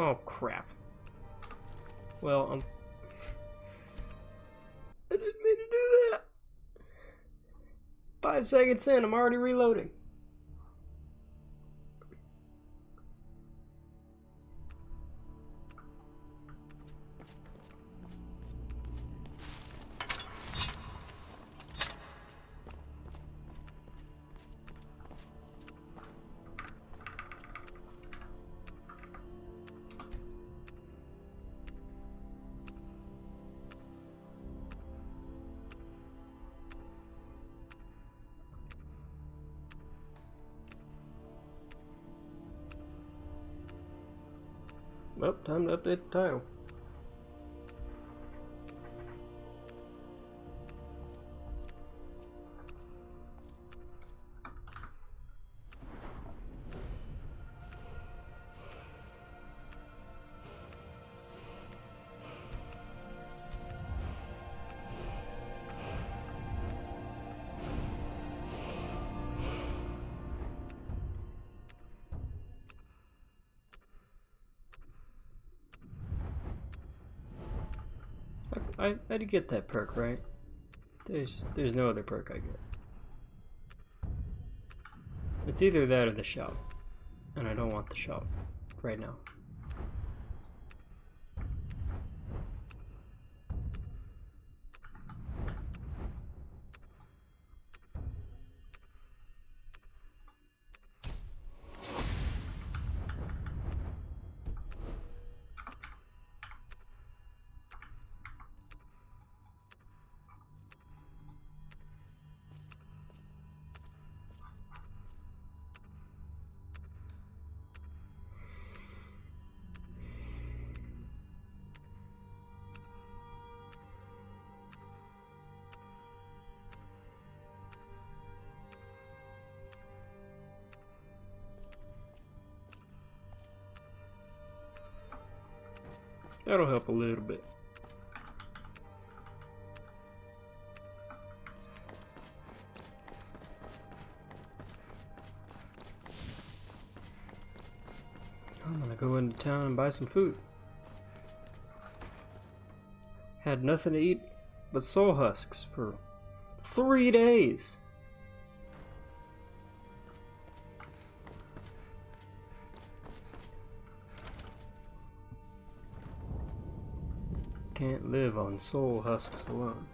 Oh crap. Well, I didn't mean to do that. 5 seconds in, I'm already reloading. Well, time to update the title. I did get that perk, right? There's no other perk I get. It's either that or the shout. And I don't want the shout right now. That'll help a little bit. I'm gonna go into town and buy some food. Had nothing to eat but soul husks for 3 days. Can't live on soul husks alone.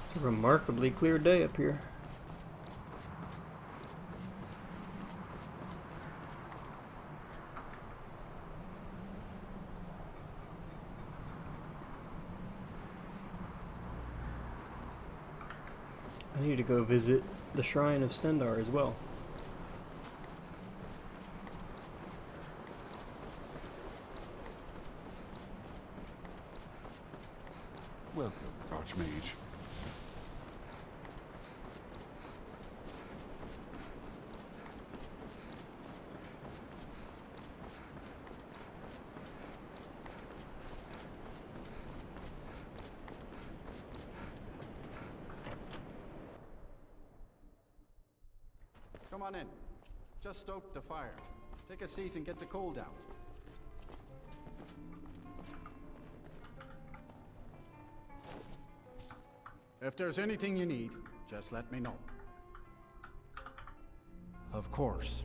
It's a remarkably clear day up here. I need to go visit the Shrine of Stendar as well. Welcome, archmage. Come on in. Just stoke the fire. Take a seat and get the coal down. If there's anything you need, just let me know. Of course.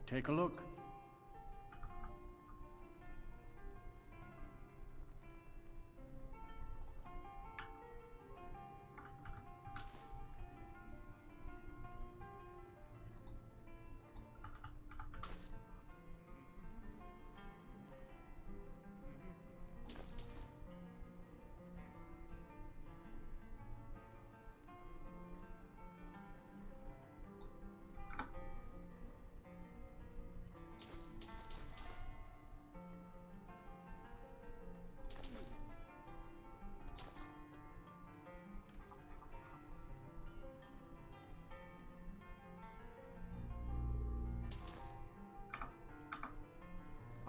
Take a look.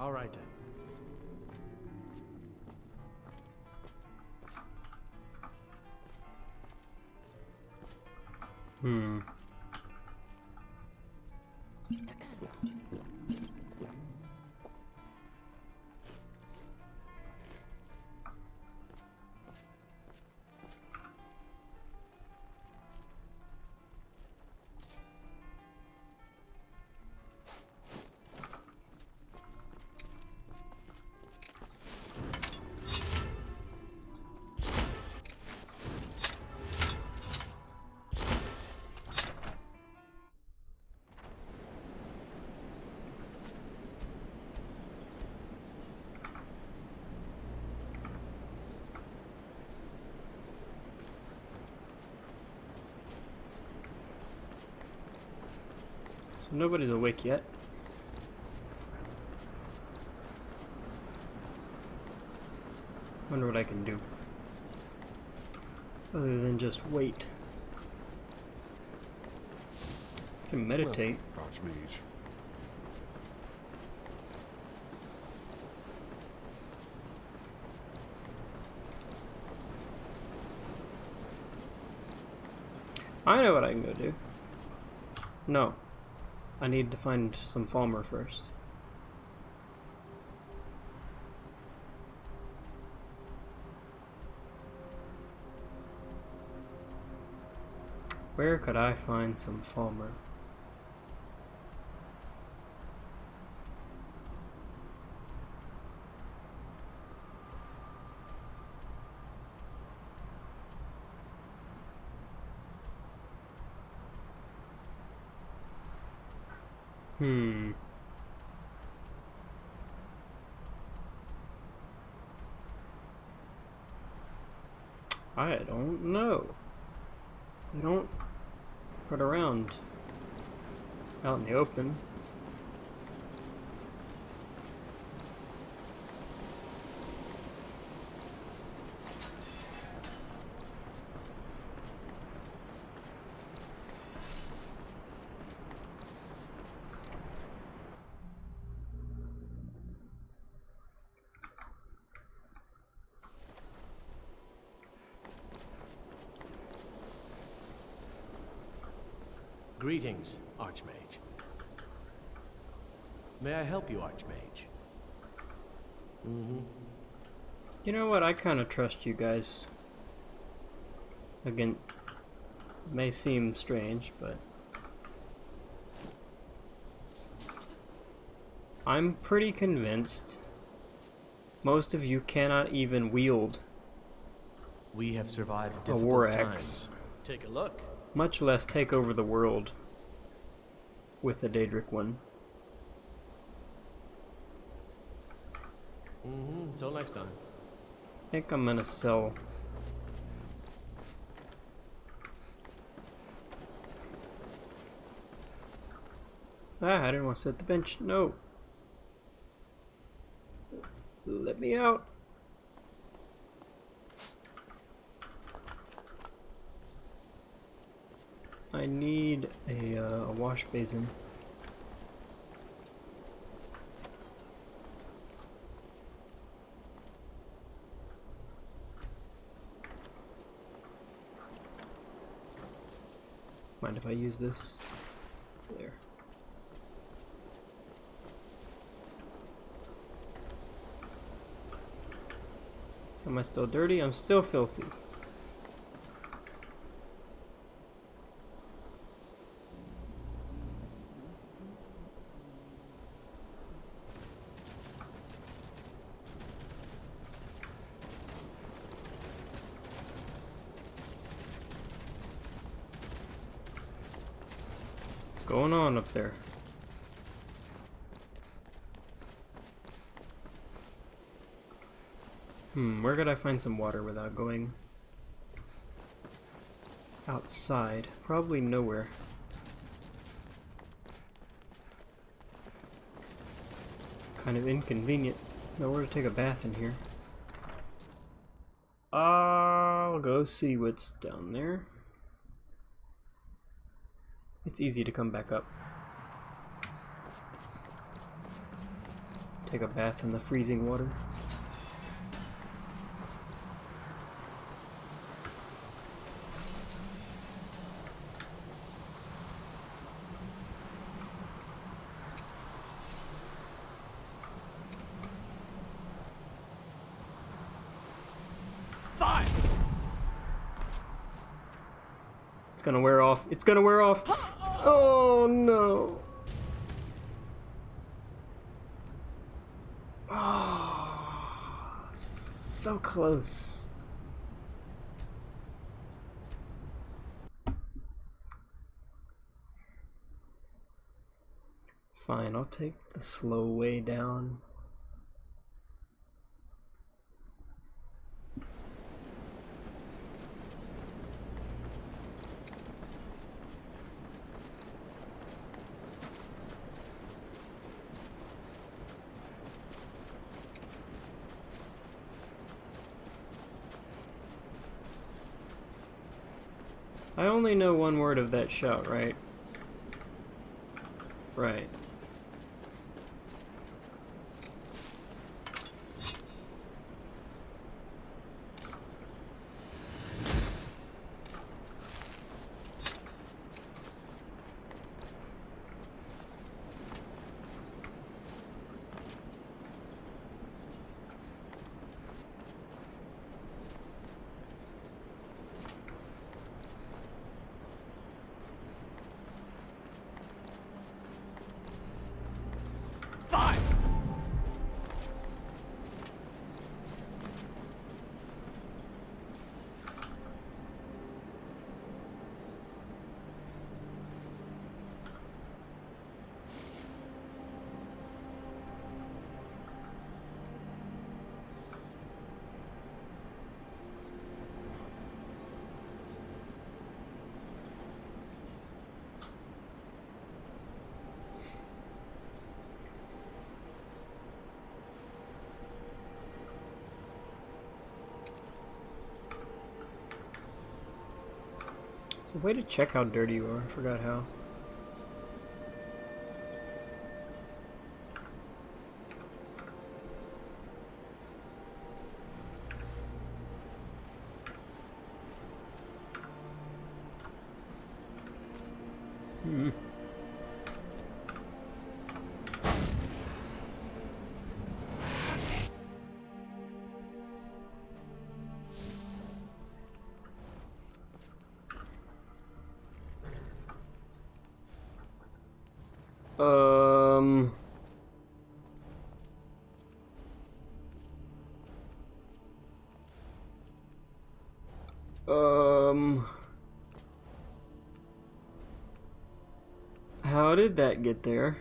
All right then. Hmm. So nobody's awake yet. Wonder what I can do. Other than just wait. I can meditate. Welcome, archmage. I know what I can go do. No. I need to find some Falmer first. Where could I find some Falmer? I don't know. They don't put around out in the open. Greetings, Archmage. May I help you, Archmage? You know what? I kind of trust you guys. Again, may seem strange, but I'm pretty convinced most of you cannot even wield We have survived a difficult war times. axe, Take a look. much less take over the world with a daedric one. Until next time. I think I'm gonna sell. Ah, I didn't want to sit at the bench. No. Let me out. I need a wash basin. Mind if I use this? There. So am I still dirty? I'm still filthy. What's going on up there? Where could I find some water without going outside? Probably nowhere. Kind of inconvenient. Nowhere to take a bath in here. I'll go see what's down there. It's easy to come back up. Take a bath in the freezing water. Fire! It's gonna wear off. It's gonna wear off. Oh no. Oh, so close. Fine, I'll take the slow way down. I only know one word of that shout, right? Right. It's a way to check how dirty you are. I forgot how. Um... How did that get there?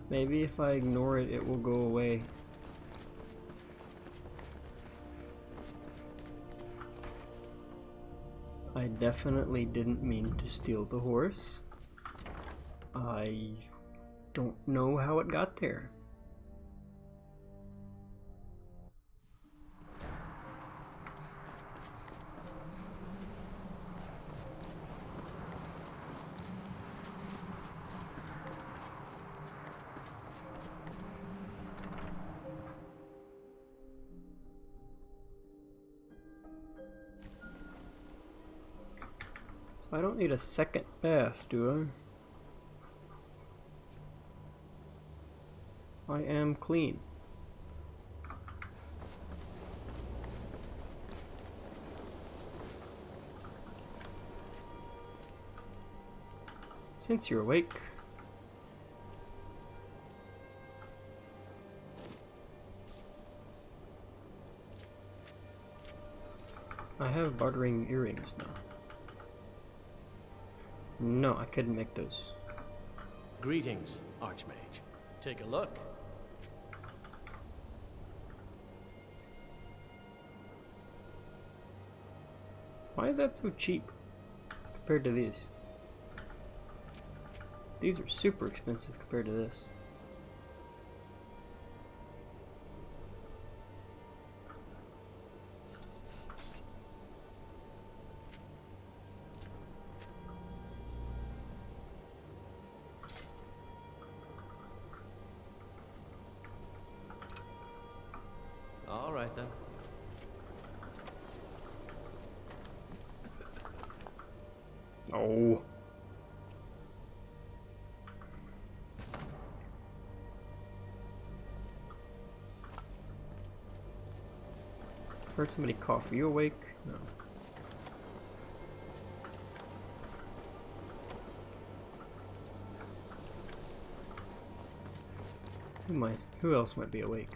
Maybe if I ignore it, it will go away. I definitely didn't mean to steal the horse. I don't know how it got there. I don't need a second bath, do I? I am clean. Since you're awake, I have bartering earrings now. No, I couldn't make those. Greetings, archmage. Take a look. Why is that so cheap compared to these? These are super expensive compared to this. Oh. Heard somebody cough. Are you awake? No. Who else might be awake?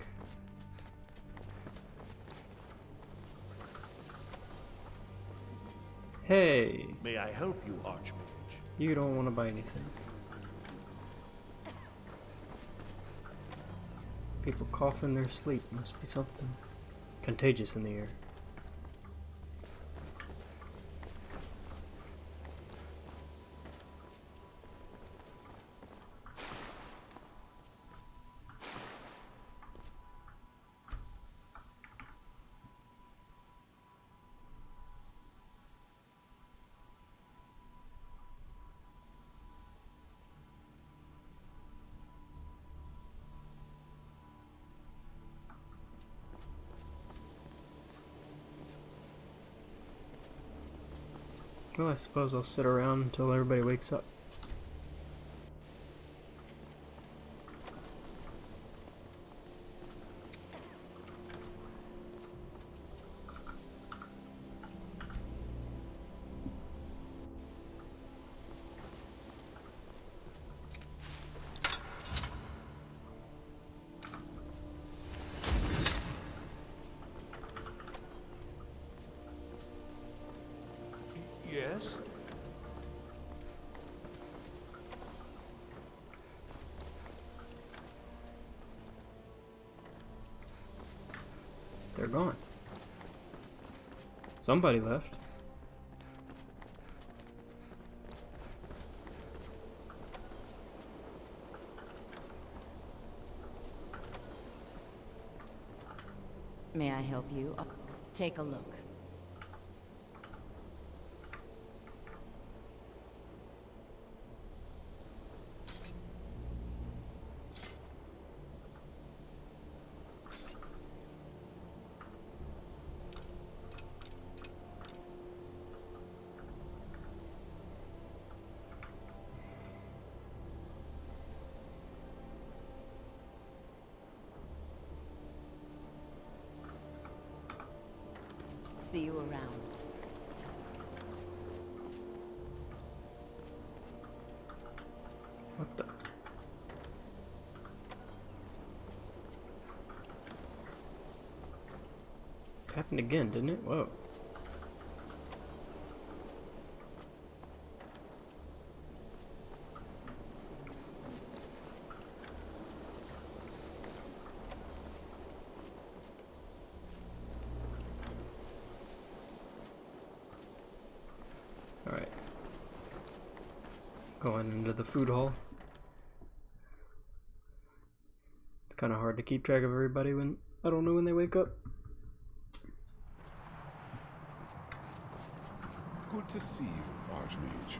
Hey! May I help you, archmage? You don't want to buy anything. People cough in their sleep. Must be something contagious in the air. Well, I suppose I'll sit around until everybody wakes up. Yes? They're gone. Somebody left. May I help you? Take a look. See you around. What the? It happened again, didn't it? Whoa. Alright. Going into the food hall. It's kind of hard to keep track of everybody when I don't know when they wake up. Good to see you, archmage.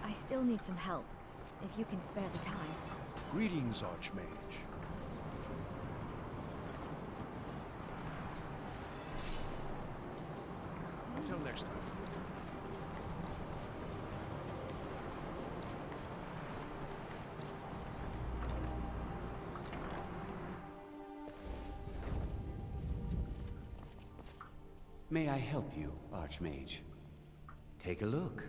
I still need some help, if you can spare the time. Greetings, archmage. Until next time. May I help you, archmage? Take a look.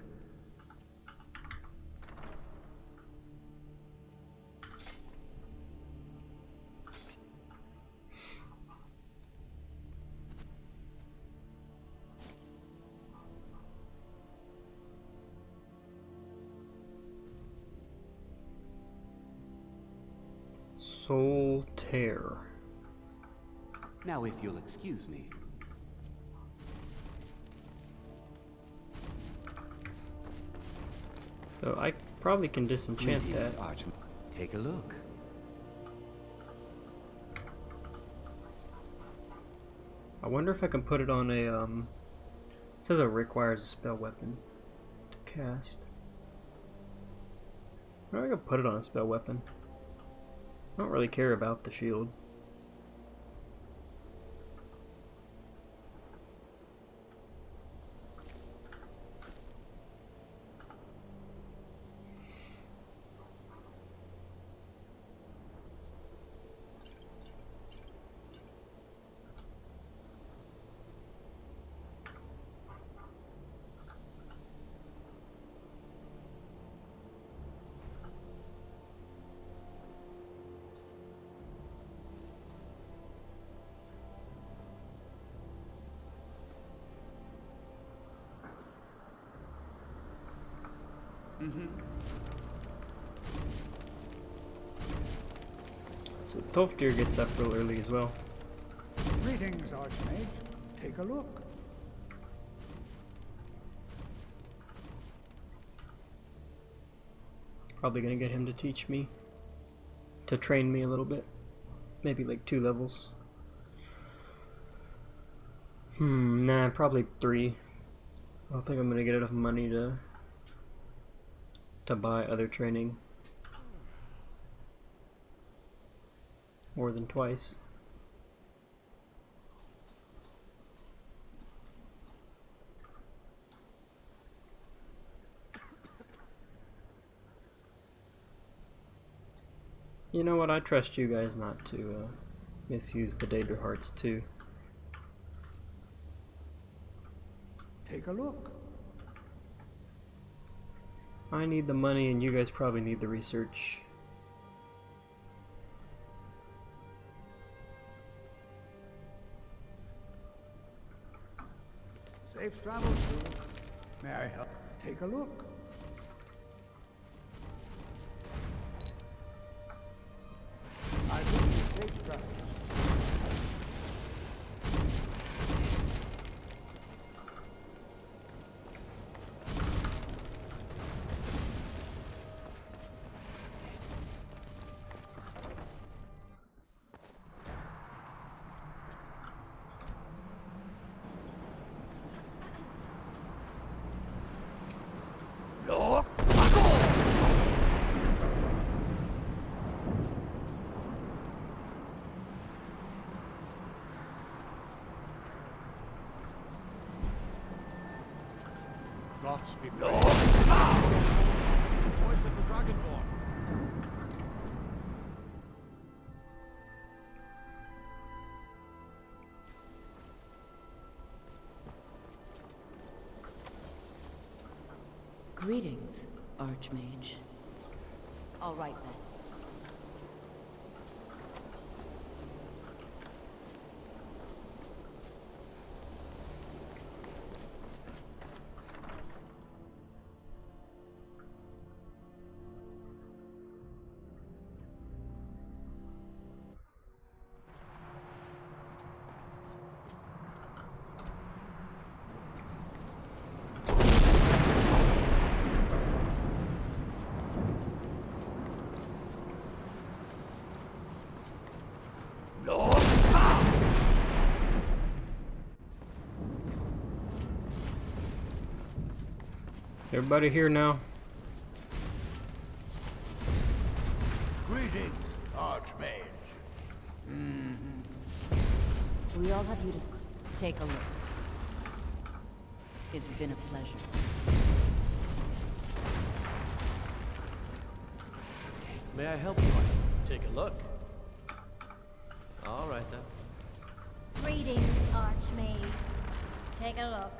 Soul Tear. Now, if you'll excuse me. So I probably can disenchant Greetings, that. archmage. Take a look. I wonder if I can put it on a it says it requires a spell weapon to cast. I'm gonna put it on a spell weapon. I don't really care about the shield. So Tolfdir gets up real early as well. Greetings, Archmage. Take a look. Probably gonna get him to teach me, to train me a little bit. Maybe like 2 levels. Nah, probably 3. I don't think I'm gonna get enough money to buy other training more than twice. You know what? I trust you guys not to misuse the daedric hearts too. Take a look. I need the money and you guys probably need the research. Safe travels, too. May I help? Take a look. I wish you safe travels. Gods be praised. Voice of the Dragonborn. Greetings, Archmage. All right then. Everybody here now? Greetings, Archmage. We all have you to take a look. It's been a pleasure. May I help you? Take a look. All right then. Greetings, Archmage. Take a look.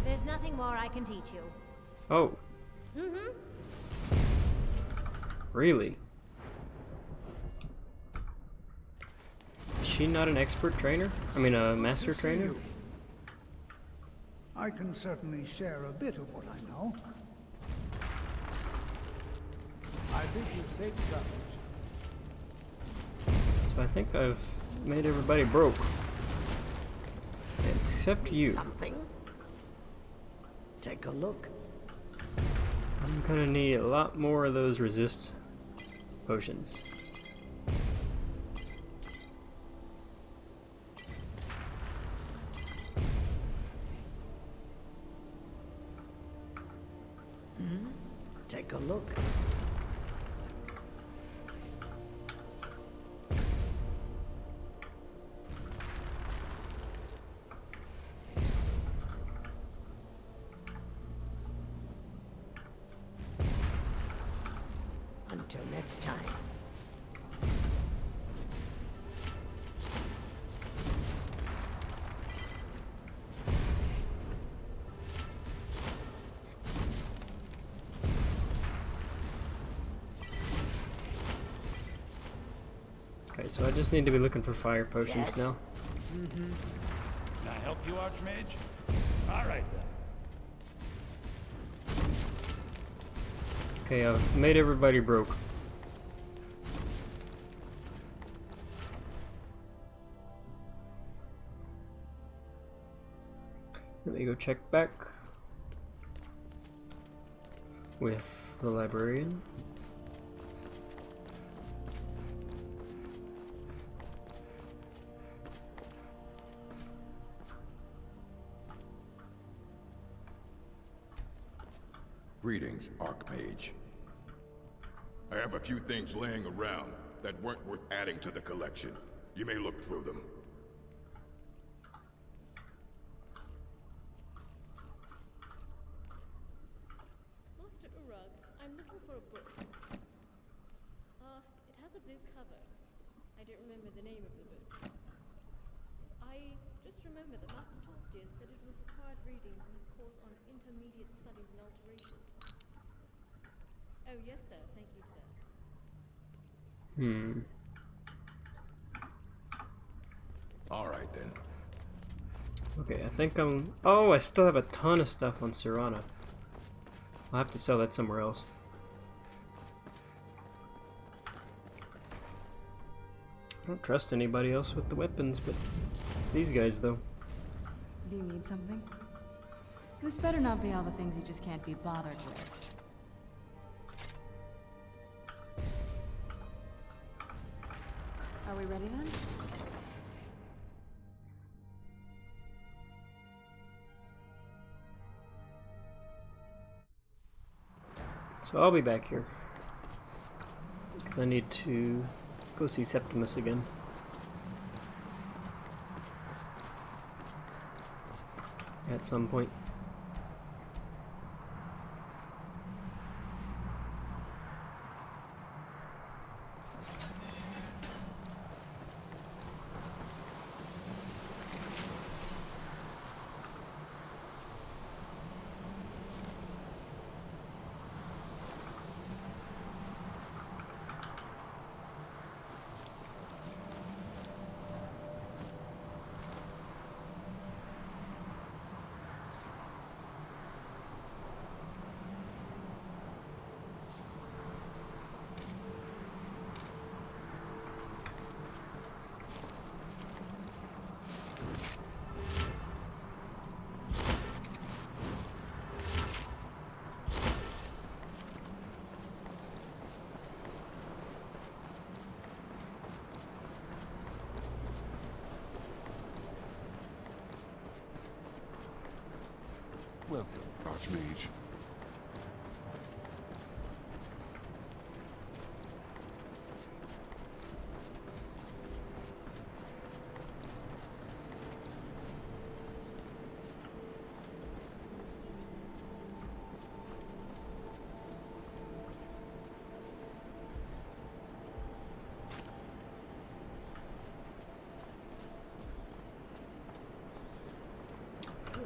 There's nothing more I can teach you. Oh. Really? she not an expert trainer? I mean, a master Good to see trainer? you. I can certainly share a bit of what I know. I think you've safe travels. So I think I've made everybody broke. Except you. Something? Take a look. I'm gonna need a lot more of those resist potions. Take a look. Until next time. Okay, so I just need to be looking for fire potions Yes. now. Can I help you, Archmage? All right then. Okay, I've made everybody broke. Let me go check back with the librarian. Greetings, archmage. I have a few things laying around that weren't worth adding to the collection. You may look through them. Master Urag, I'm looking for a book. It has a blue cover. I don't remember the name of the book. I just remember that Master Toftius said it was required reading for his course on intermediate studies in alteration. Oh, yes, sir. Thank you, sir. All right then. Okay, I think I'm... Oh, I still have a ton of stuff on Serana. I'll have to sell that somewhere else. I don't trust anybody else with the weapons, but these guys, though. Do you need something? This better not be all the things you just can't be bothered with. Are we ready then? So I'll be back here. Because I need to go see Septimus again. At some point. Welcome, archmage.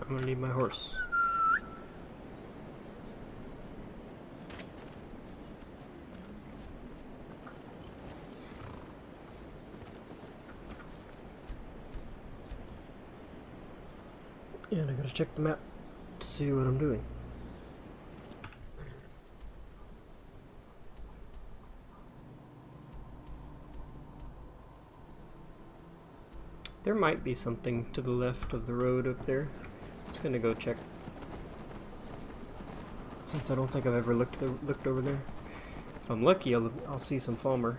I'm gonna need my horse. And I gotta check the map to see what I'm doing. There might be something to the left of the road up there. Just gonna go check. Since I don't think I've ever looked over there. If I'm lucky, I'll see some Falmer.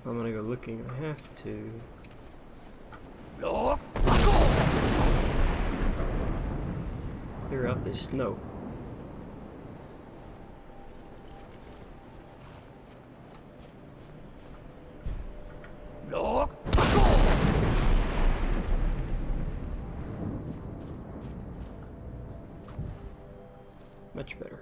So I'm gonna go looking. I have to. Clear out this snow. Much better.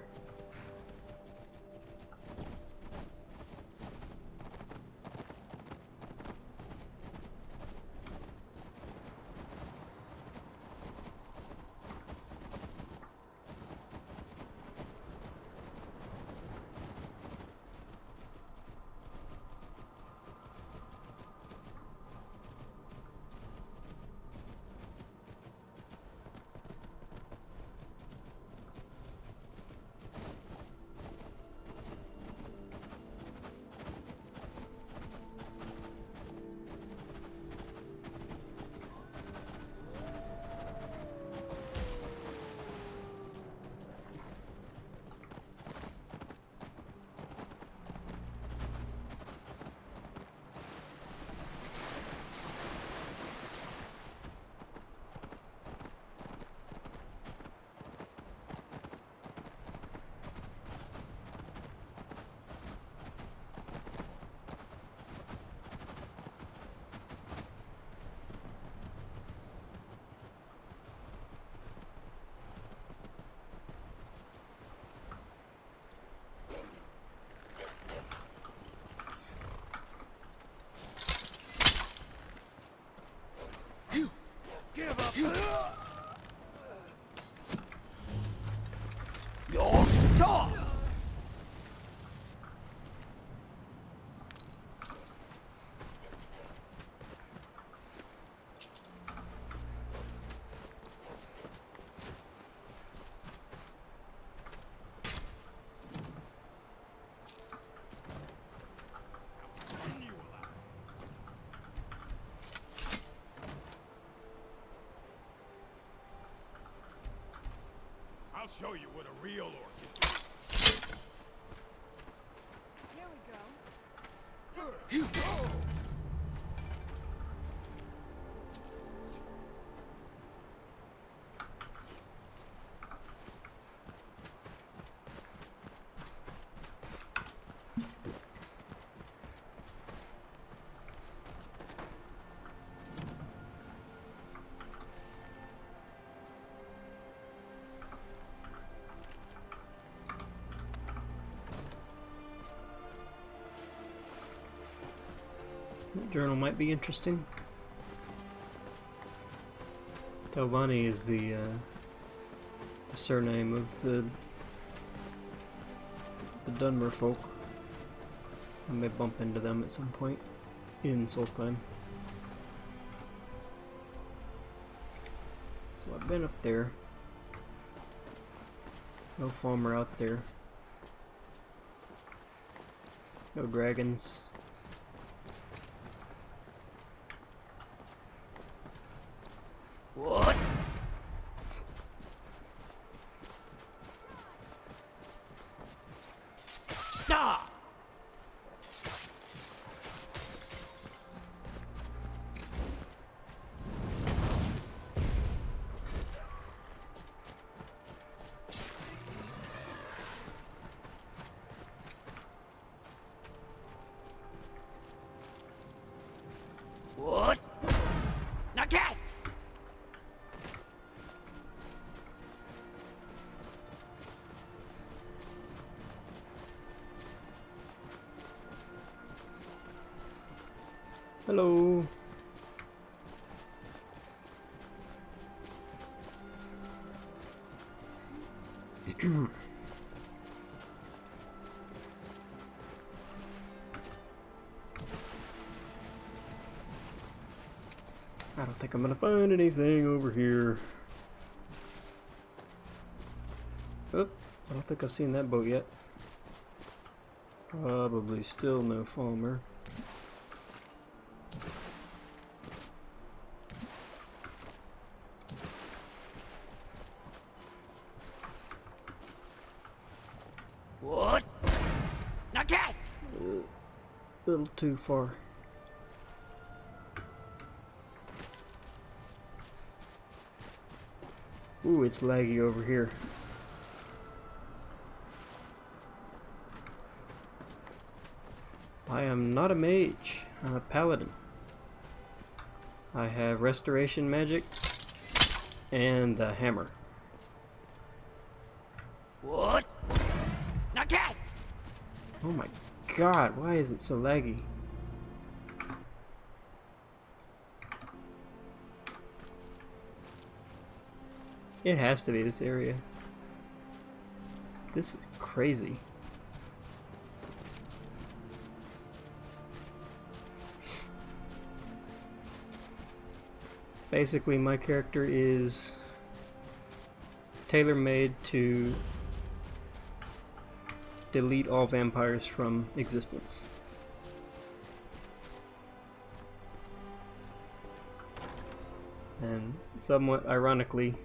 I'll show you what a real orc is. Here we go. That journal might be interesting. Talbani is the surname of the Dunmer folk. I may bump into them at some point in Solstheim. So I've been up there. No Falmer out there. No dragons. What? Stop! What? Now cast! Hello. I don't think I'm gonna find anything over here. Oh, I don't think I've seen that boat yet. Probably still no Falmer. What? Now cast! A little too far. Ooh, it's laggy over here. I am not a mage. I'm a paladin. I have restoration magic and the hammer. What? Now cast! Oh my god, why is it so laggy? It has to be this area. This is crazy. Basically, my character is tailor-made to delete all vampires from existence. And somewhat ironically,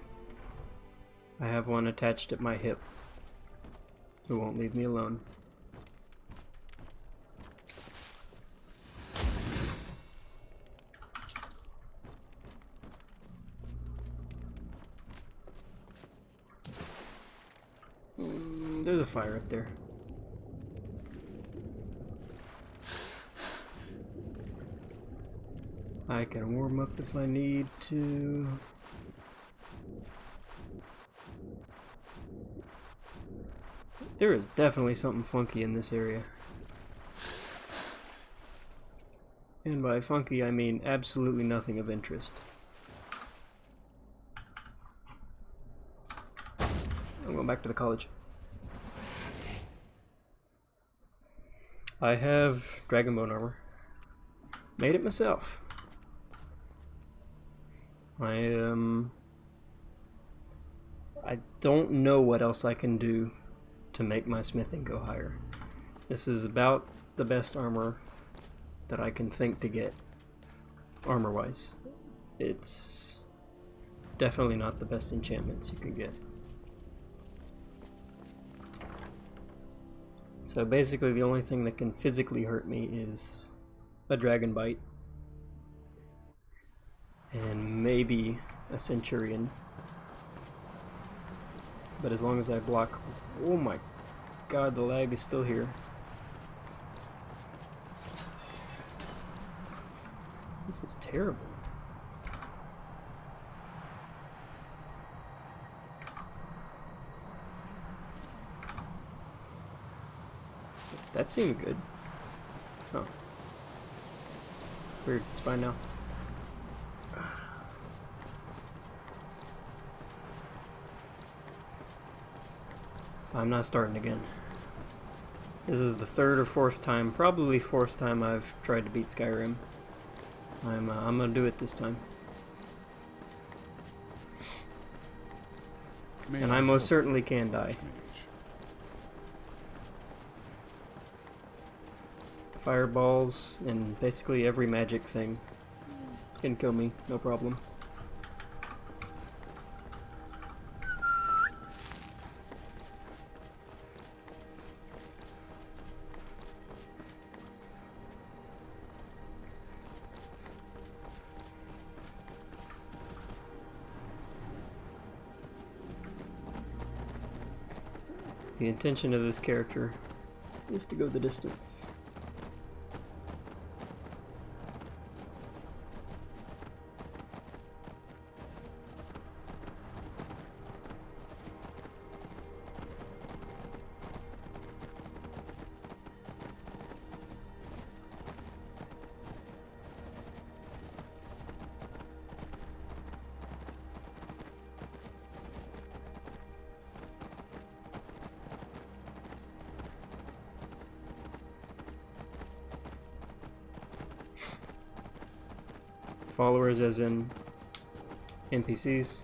I have one attached at my hip who won't leave me alone. There's a fire up there. I can warm up if I need to. There is definitely something funky in this area. And by funky, I mean absolutely nothing of interest. I'm going back to the college. I have dragonbone armor. Made it myself. I don't know what else I can do to make my smithing go higher. This is about the best armor that I can think to get, armor-wise. It's definitely not the best enchantments you can get. So basically the only thing that can physically hurt me is a dragon bite. And maybe a centurion. But as long as I block... Oh my god, the lag is still here. This is terrible. That seemed good. Oh. Weird, it's fine now. I'm not starting again. This is the third or fourth time, probably fourth time I've tried to beat Skyrim. I'm gonna do it this time. And I most certainly can die. Fireballs and basically every magic thing can kill me, no problem. The intention of this character is to go the distance. followers as in NPCs.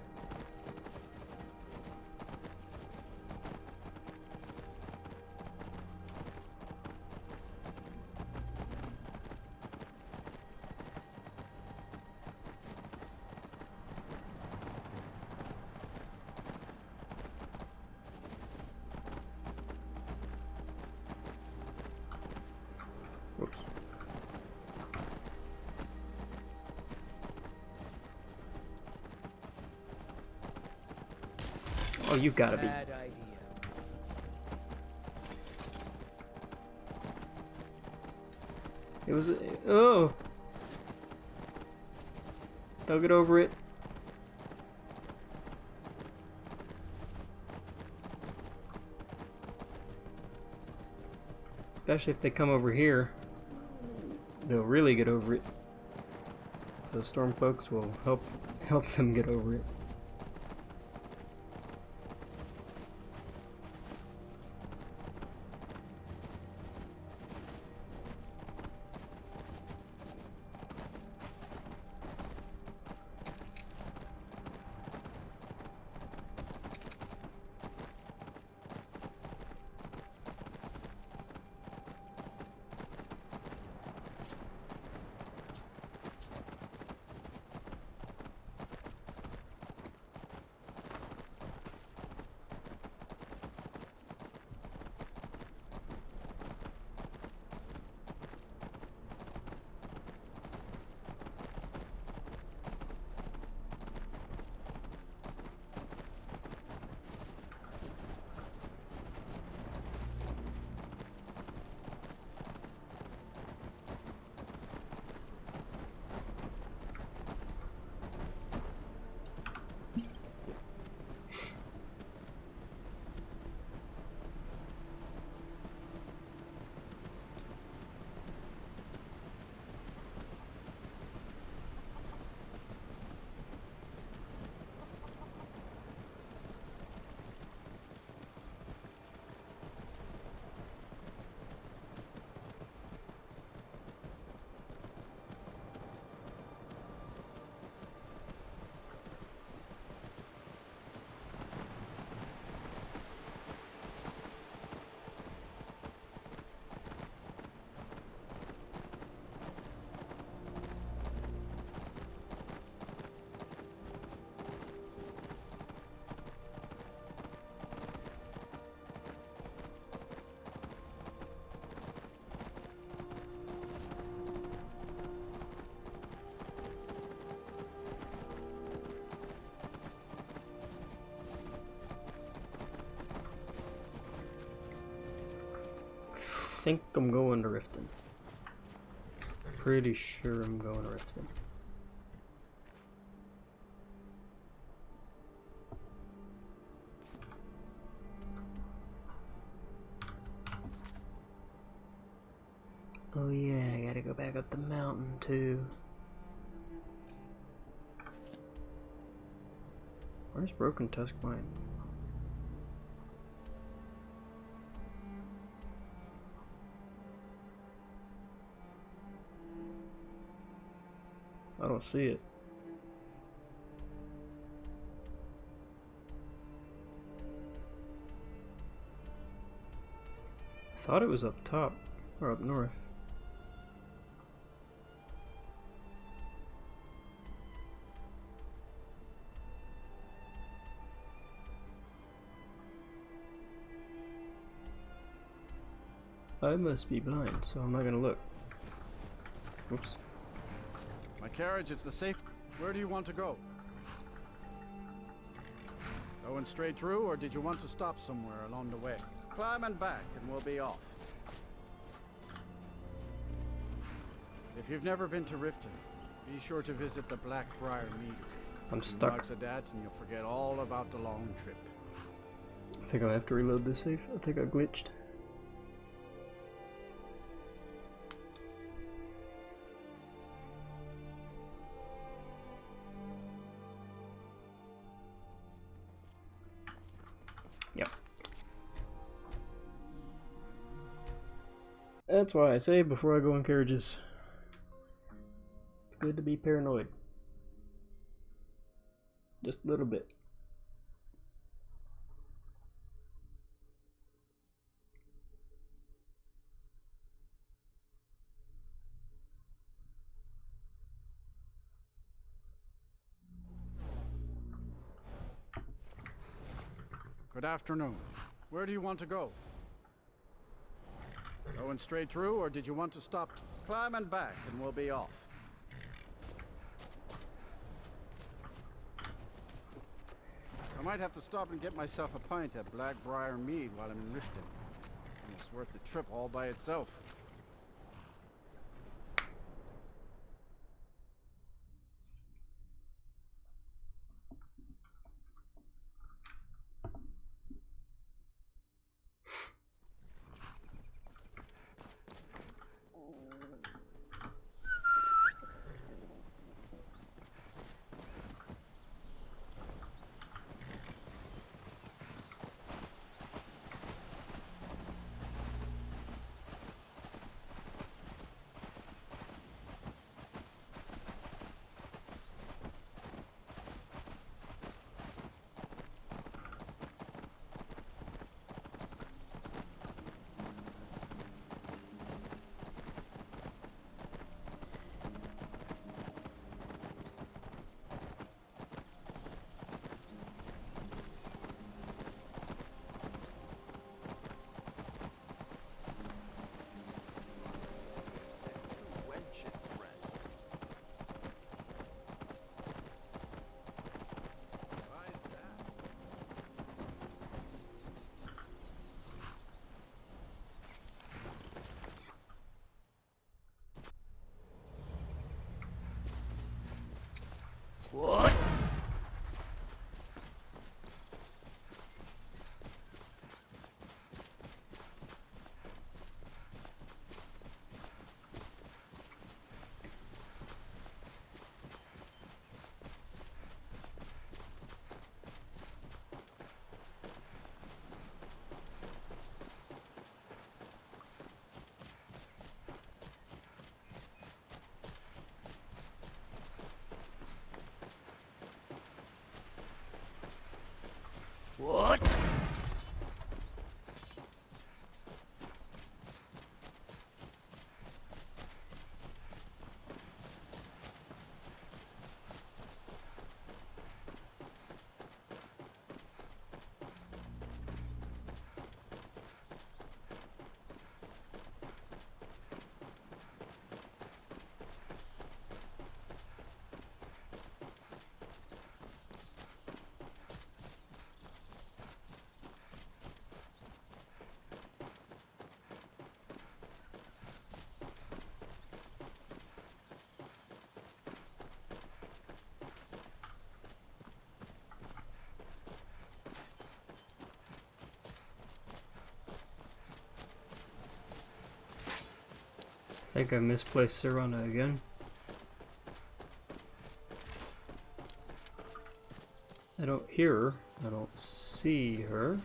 Whoops. Oh, you gotta be. Bad idea. It was. Oh! They'll get over it. Especially if they come over here, they'll really get over it. The storm folks will help them get over it. I think I'm going to Riften. Pretty sure I'm going to Riften. Oh yeah, I gotta go back up the mountain too. Where's Broken Tusk Mine? I don't see it. I thought it was up top or up north. I must be blind, so I'm not gonna look. Oops. My carriage is the safe. Where do you want to go? Going straight through, or did you want to stop somewhere along the way? Climb and back, and we'll be off. If you've never been to Riften, be sure to visit the Blackbriar Meadery. I'm stuck. Marks of that, and you'll forget all about the long trip. I think I have to reload this safe. I think I glitched. Yep. That's why I save before I go in carriages. It's good to be paranoid. Just a little bit. Good afternoon. Where do you want to go? Going straight through, or did you want to stop? Climbing back, and we'll be off. I might have to stop and get myself a pint at Blackbriar Mead while I'm in Riften. And it's worth the trip all by itself. What? What? I think I misplaced Serana again. I don't hear her. I don't see her.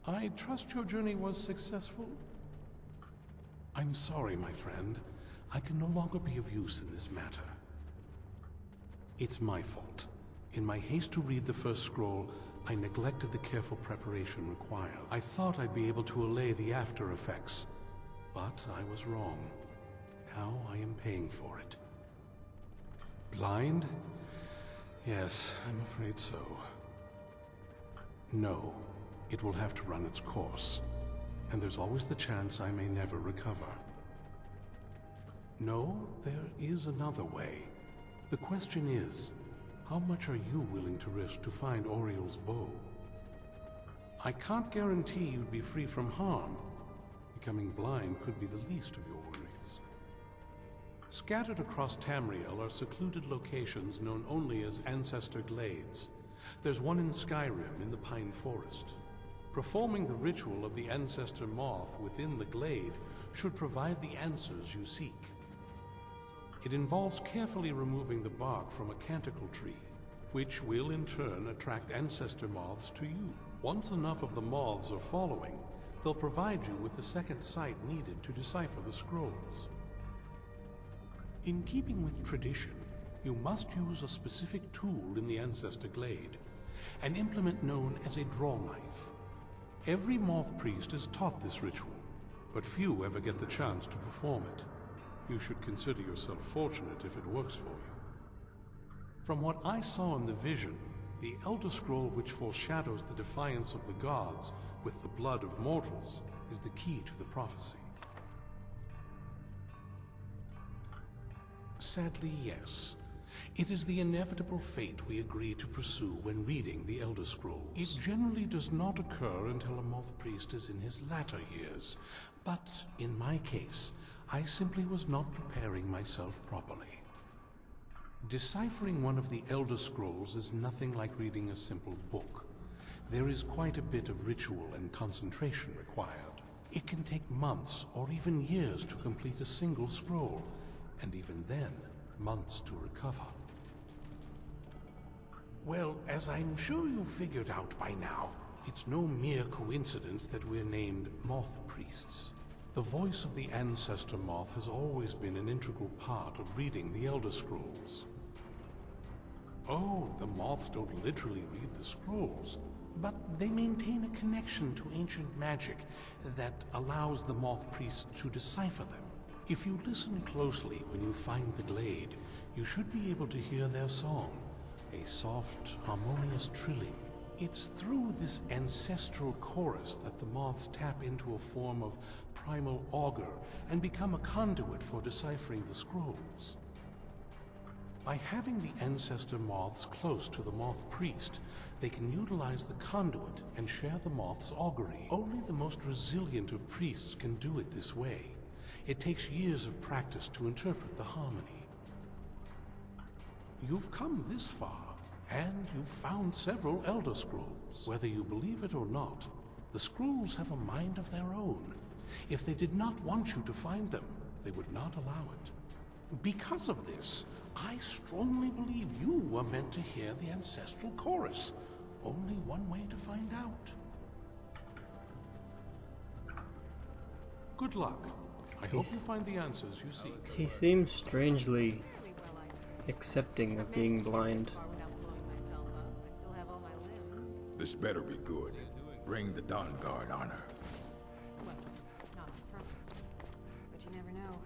I trust your journey was successful? I'm sorry, my friend. I can no longer be of use in this matter. It's my fault. In my haste to read the first scroll, I neglected the careful preparation required. I thought I'd be able to allay the after effects, but I was wrong. Now I am paying for it. Blind? Yes, I'm afraid so. No. It will have to run its course, and there's always the chance I may never recover. No, there is another way. The question is, how much are you willing to risk to find Oriel's bow? I can't guarantee you'd be free from harm. Becoming blind could be the least of your worries. Scattered across Tamriel are secluded locations known only as Ancestor Glades. There's one in Skyrim in the Pine Forest. Performing the ritual of the Ancestor Moth within the glade should provide the answers you seek. It involves carefully removing the bark from a canticle tree, which will in turn attract Ancestor Moths to you. Once enough of the moths are following, they'll provide you with the second sight needed to decipher the scrolls. In keeping with tradition, you must use a specific tool in the Ancestor Glade, an implement known as a draw knife. Every moth priest is taught this ritual, but few ever get the chance to perform it. You should consider yourself fortunate if it works for you. From what I saw in the vision, the Elder Scroll which foreshadows the defiance of the gods with the blood of mortals is the key to the prophecy. Sadly, yes. It is the inevitable fate we agree to pursue when reading the Elder Scrolls. It generally does not occur until a moth priest is in his latter years, but in my case, I simply was not preparing myself properly. Deciphering one of the Elder Scrolls is nothing like reading a simple book. There is quite a bit of ritual and concentration required. It can take months or even years to complete a single scroll, and even then, months to recover. Well, as I'm sure you've figured out by now, it's no mere coincidence that we're named Moth Priests. The voice of the Ancestor Moth has always been an integral part of reading the Elder Scrolls. Oh, the moths don't literally read the scrolls, but they maintain a connection to ancient magic that allows the moth priests to decipher them. If you listen closely when you find the glade, you should be able to hear their song, a soft, harmonious trilling. It's through this ancestral chorus that the moths tap into a form of primal augur and become a conduit for deciphering the scrolls. By having the Ancestor Moths close to the Moth Priest, they can utilize the conduit and share the moth's augury. Only the most resilient of priests can do it this way. It takes years of practice to interpret the harmony. You've come this far, and you've found several Elder Scrolls. Whether you believe it or not, the scrolls have a mind of their own. If they did not want you to find them, they would not allow it. Because of this, I strongly believe you were meant to hear the ancestral chorus. Only one way to find out. Good luck. I hope you find the answers you seek. He seems strangely accepting of being blind. This better be good. Bring the Dawn Guard honor. Well, not on purpose. But you never know.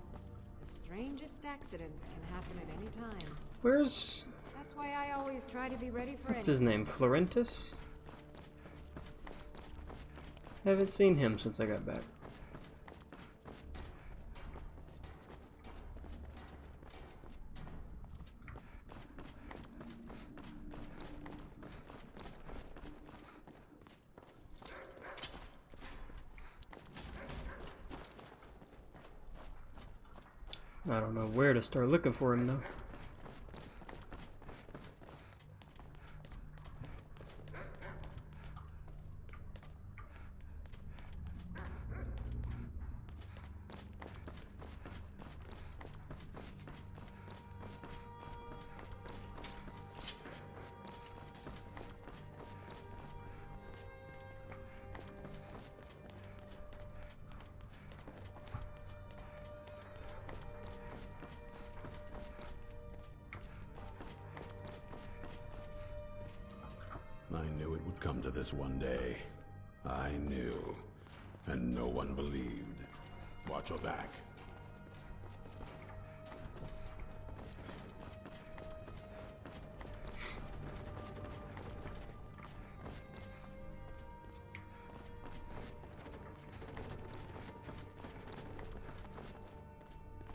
The strangest accidents can happen at any time. Where's... That's why I always try to be ready for What's his name? Florentus? I haven't seen him since I got back. I don't know where to start looking for him, though. I knew it would come to this one day. I knew. And no one believed. Watch your back.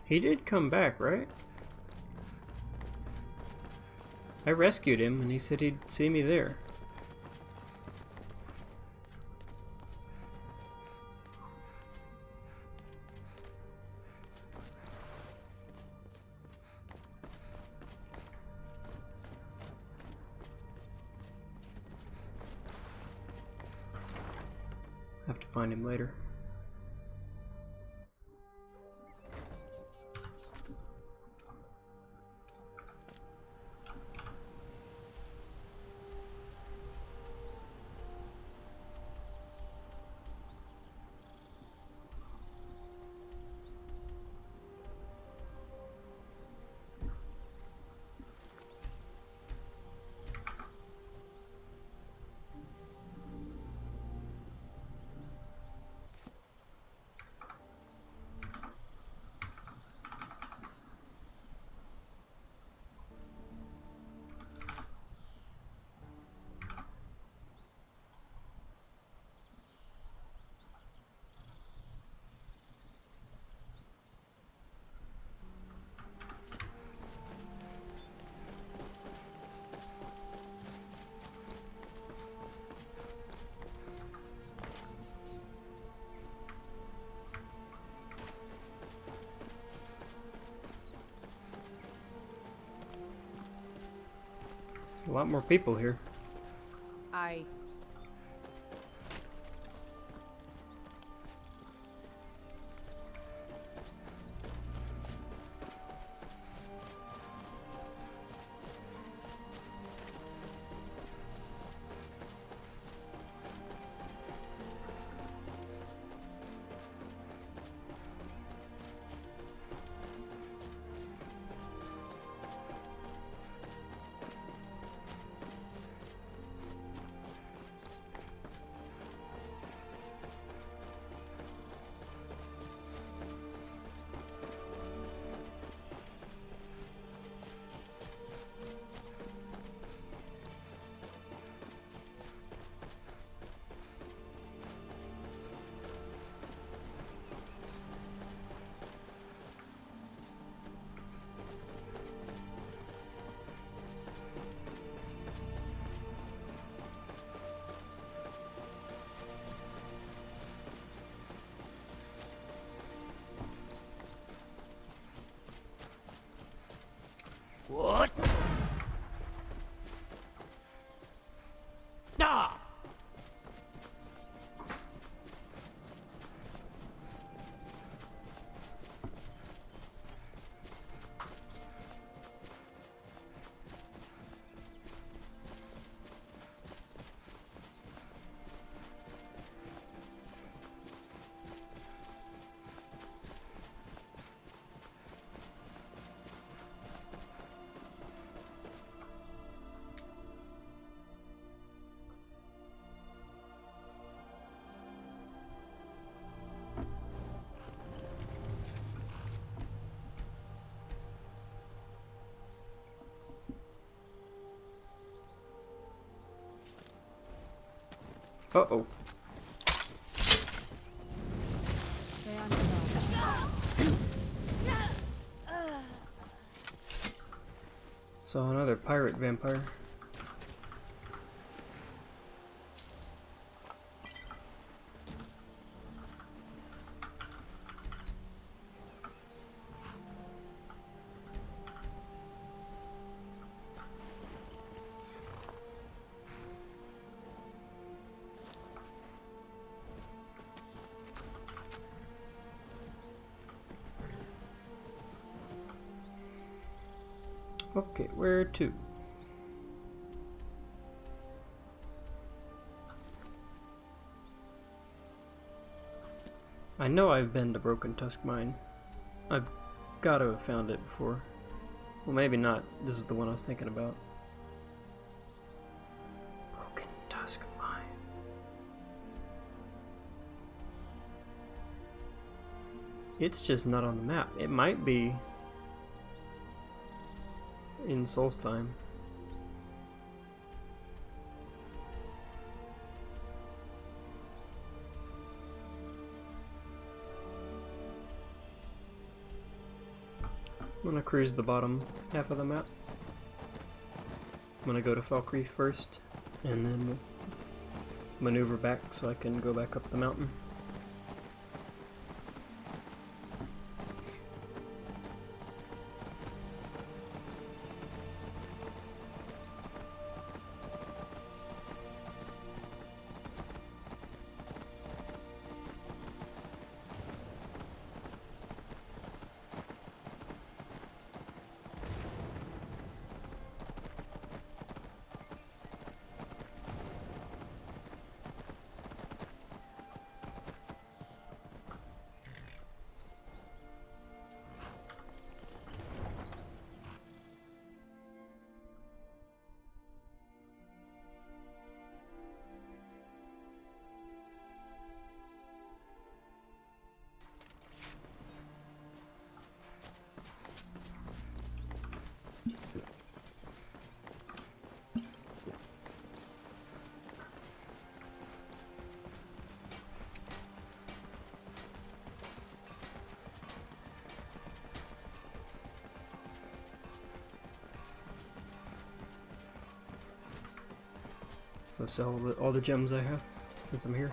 He did come back, right? I rescued him and he said he'd see me there. find him later. A lot more people here. What? Ah! Uh-oh. Saw another pirate vampire. Okay, where to? I know I've been to Broken Tusk Mine. I've got to have found it before. Well, maybe not. This is the one I was thinking about. Broken Tusk Mine. It's just not on the map. It might be in Solstheim. I'm gonna cruise the bottom half of the map. I'm gonna go to Falkreath first, and then maneuver back so I can go back up the mountain. Go sell all the gems I have since I'm here.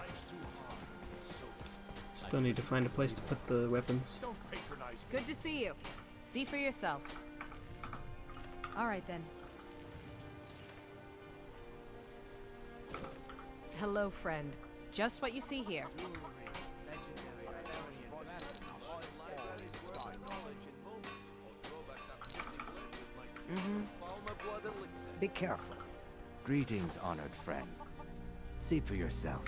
Still need to find a place to put the weapons. Good to see you. See for yourself. All right then. Hello, friend. Just what you see here. Be careful. Greetings, honored friend. See for yourself.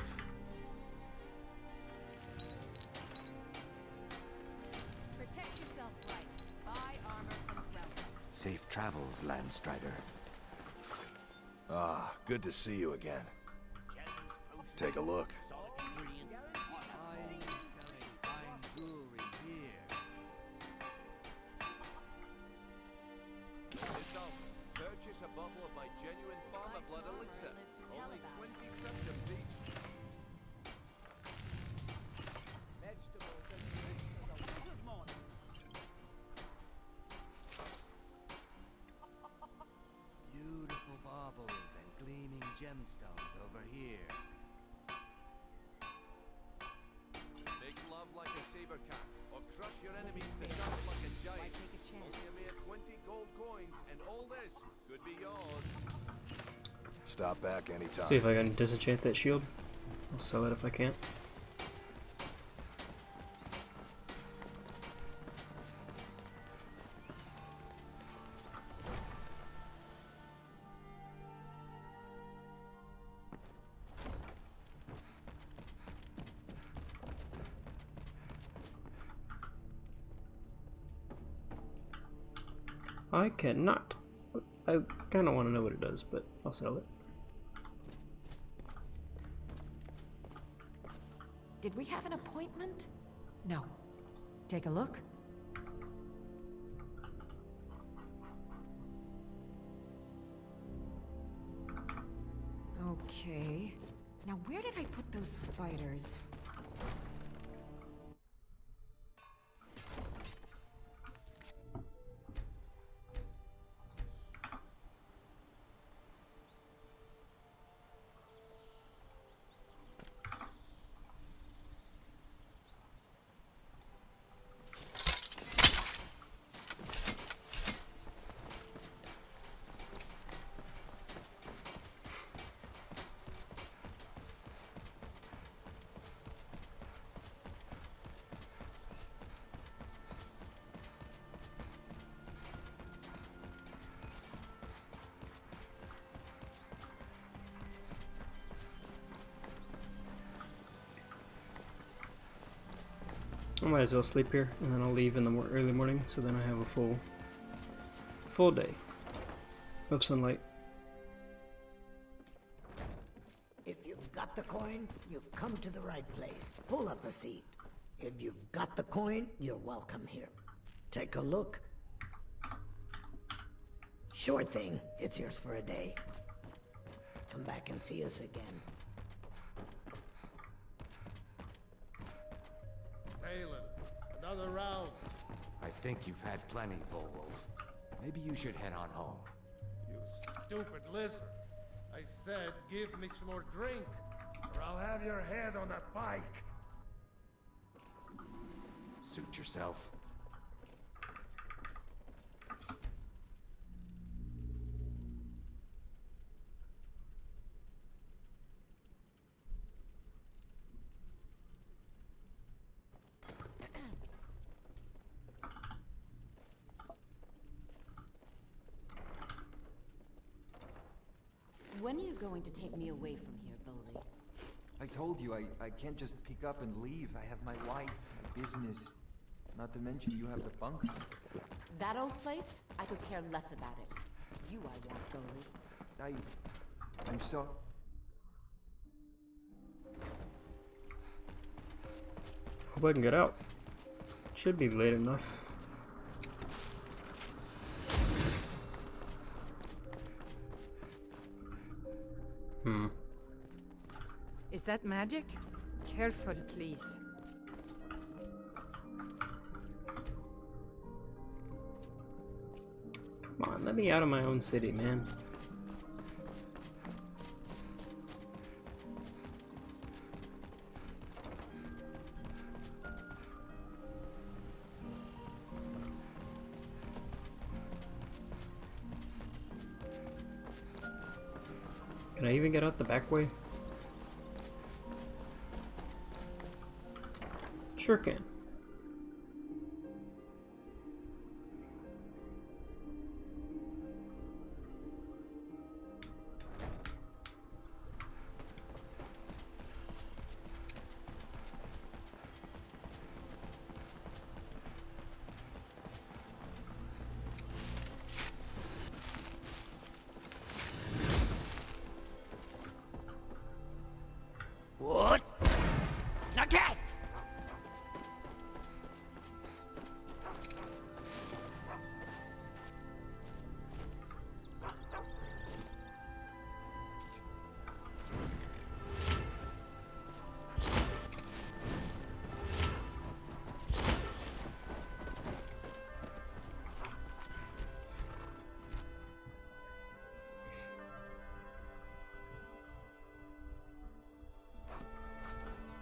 Protect yourself right. Buy armor from Relka. Safe travels, Landstrider. Ah, good to see you again. Take a look. Purchase a bottle of my genuine Falmer blood elixir. Only 20 centimes each. Vegetables and this morning. Beautiful baubles and gleaming gemstones over here. Make love like a saber cat, or crush your enemies to dust like a giant. Only a mere 20 gold coins, and all this could be yours. Stop back anytime. See if I can disenchant that shield. I'll sell it if I can't. I cannot. I kind of want to know what it does, but I'll sell it. Did we have an appointment? No. Take a look. Okay. Now where did I put those spiders? I might as well sleep here, and then I'll leave in the early morning, so then I have a full day of sunlight. If you've got the coin, you've come to the right place. Pull up a seat. If you've got the coin, you're welcome here. Take a look. Sure thing. It's yours for a day. Come back and see us again. Another round. I think you've had plenty, Volwolf. Maybe you should head on home. You stupid lizard. I said give me some more drink, or I'll have your head on a pike. Suit yourself. When are you going to take me away from here, Bowley? I told you, I can't just pick up and leave. I have my wife, my business. Not to mention you have the bunk. That old place? I could care less about it. It's you I want, Bowley. I'm so... Hope I can get out. Should be late enough. Is that magic? Careful, please. Come on, let me out of my own city, man. Can I even get out the back way? Sure can. What? Now cast!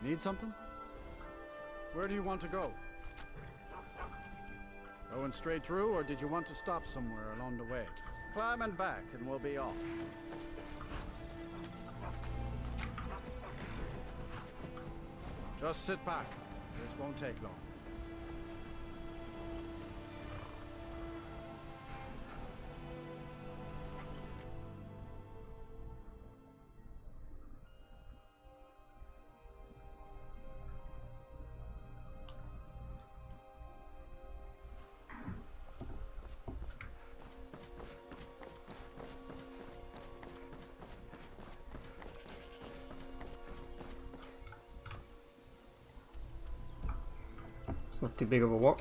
Need something? Where do you want to go? Going straight through, or did you want to stop somewhere along the way? Climb and back, and we'll be off. Just sit back. This won't take long. It's not too big of a walk.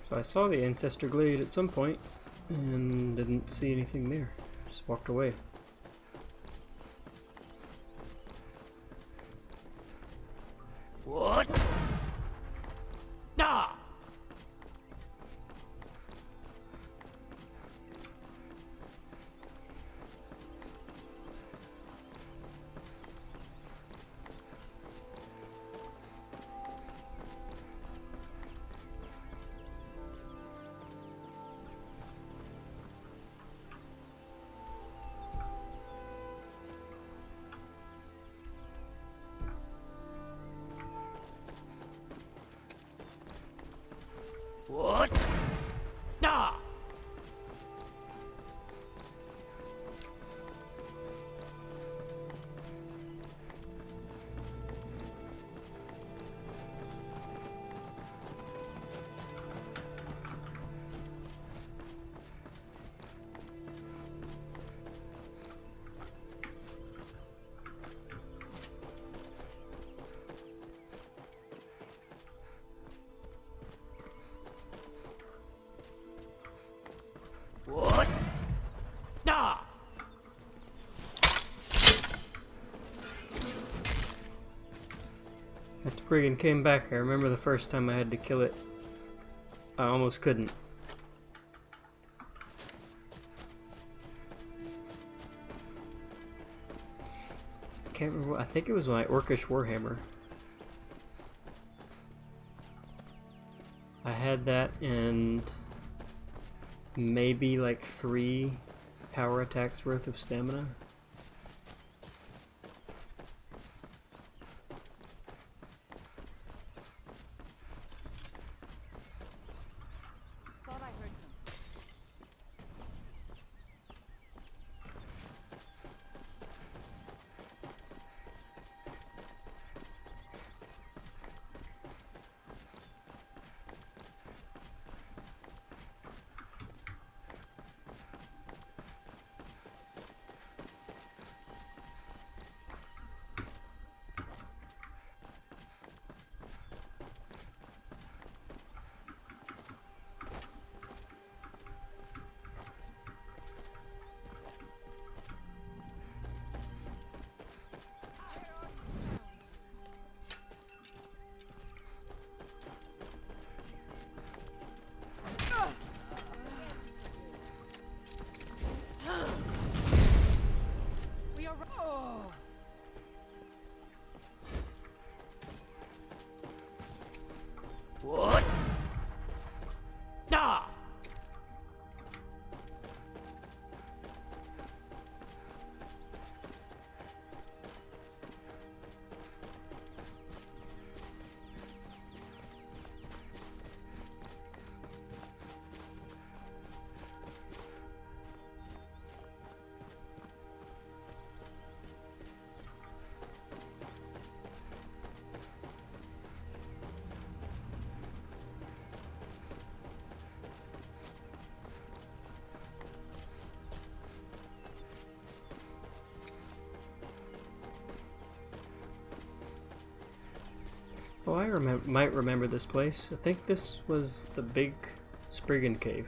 So I saw the Ancestor Glade at some point and didn't see anything there. Just walked away. What? Nah! What? Nah! What? Nah! That Spriggan came back. I remember the first time I had to kill it. I almost couldn't. Can't remember. I think it was my Orcish Warhammer. I had that and maybe like 3 power attacks worth of stamina. Thought I heard something. Oh, I might remember this place. I think this was the big Spriggan cave.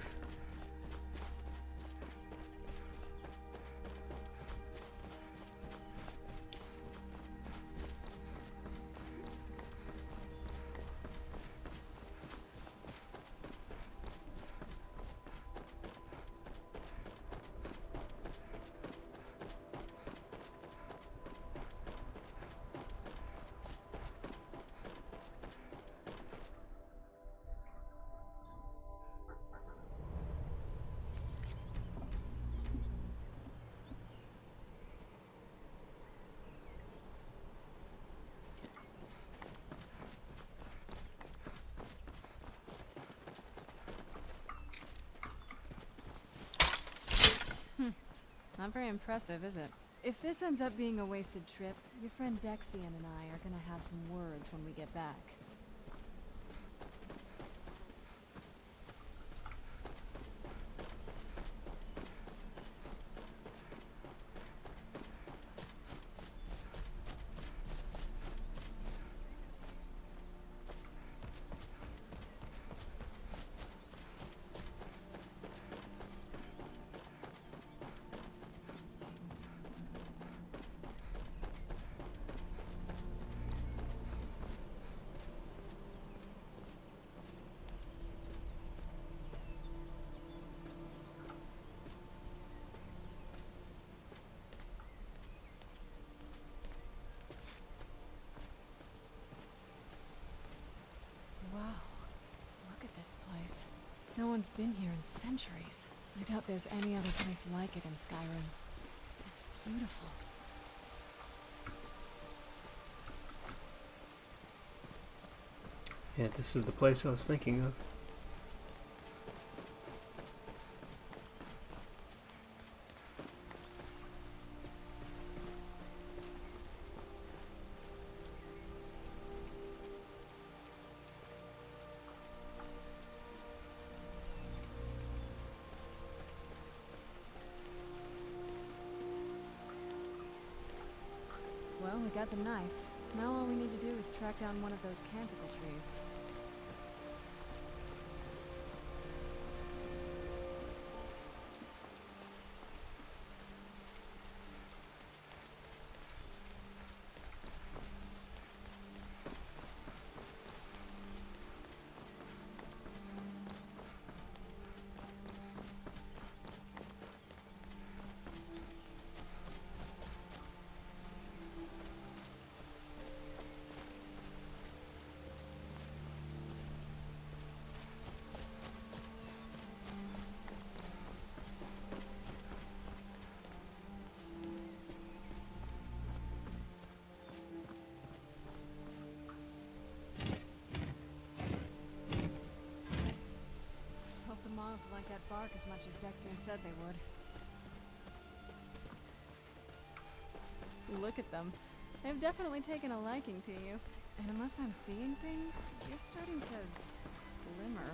Not very impressive, is it? If this ends up being a wasted trip, your friend Dexian and I are gonna have some words when we get back. No one's been here in centuries. I doubt there's any other place like it in Skyrim. It's beautiful. Yeah, this is the place I was thinking of. Well, we got the knife. Now all we need to do is track down one of those canticle trees. Moths like that bark as much as Dexian said they would. Look at them. They've definitely taken a liking to you. And unless I'm seeing things, you're starting to glimmer.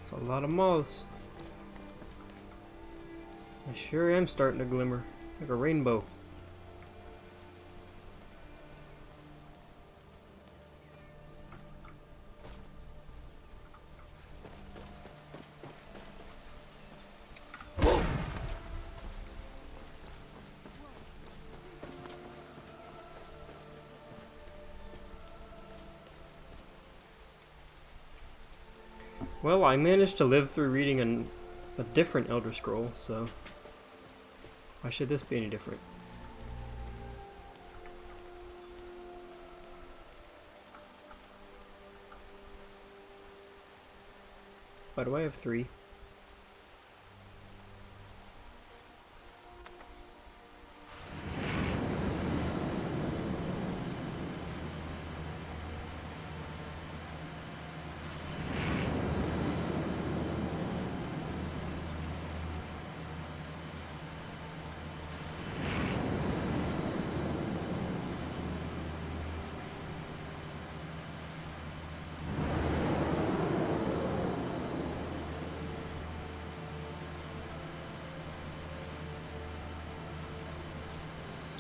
It's a lot of moths. I sure am starting to glimmer like a rainbow. Well, I managed to live through reading a different Elder Scroll, so why should this be any different? Why do I have 3?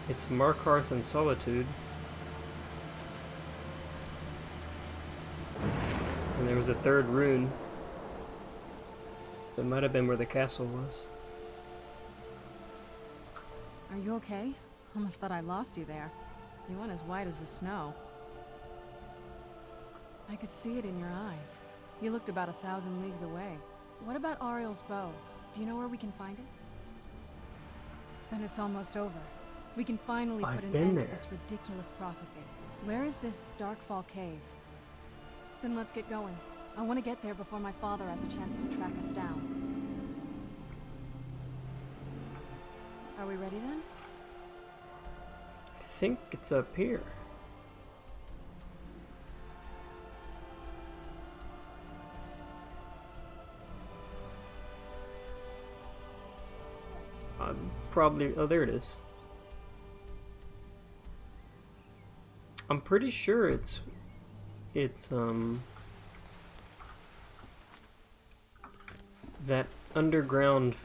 It's Markarth and Solitude. And there was a third rune. It might have been where the castle was. Are you okay? Almost thought I lost you there. You went as white as the snow. I could see it in your eyes. You looked about 1,000 leagues away. What about Ariel's bow? Do you know where we can find it? Then it's almost over. We can finally put an end to this ridiculous prophecy. Where is this Darkfall cave? Then let's get going. I want to get there before my father has a chance to track us down. Are we ready then? I think it's up here. Probably, oh, there it is. I'm pretty sure it's that underground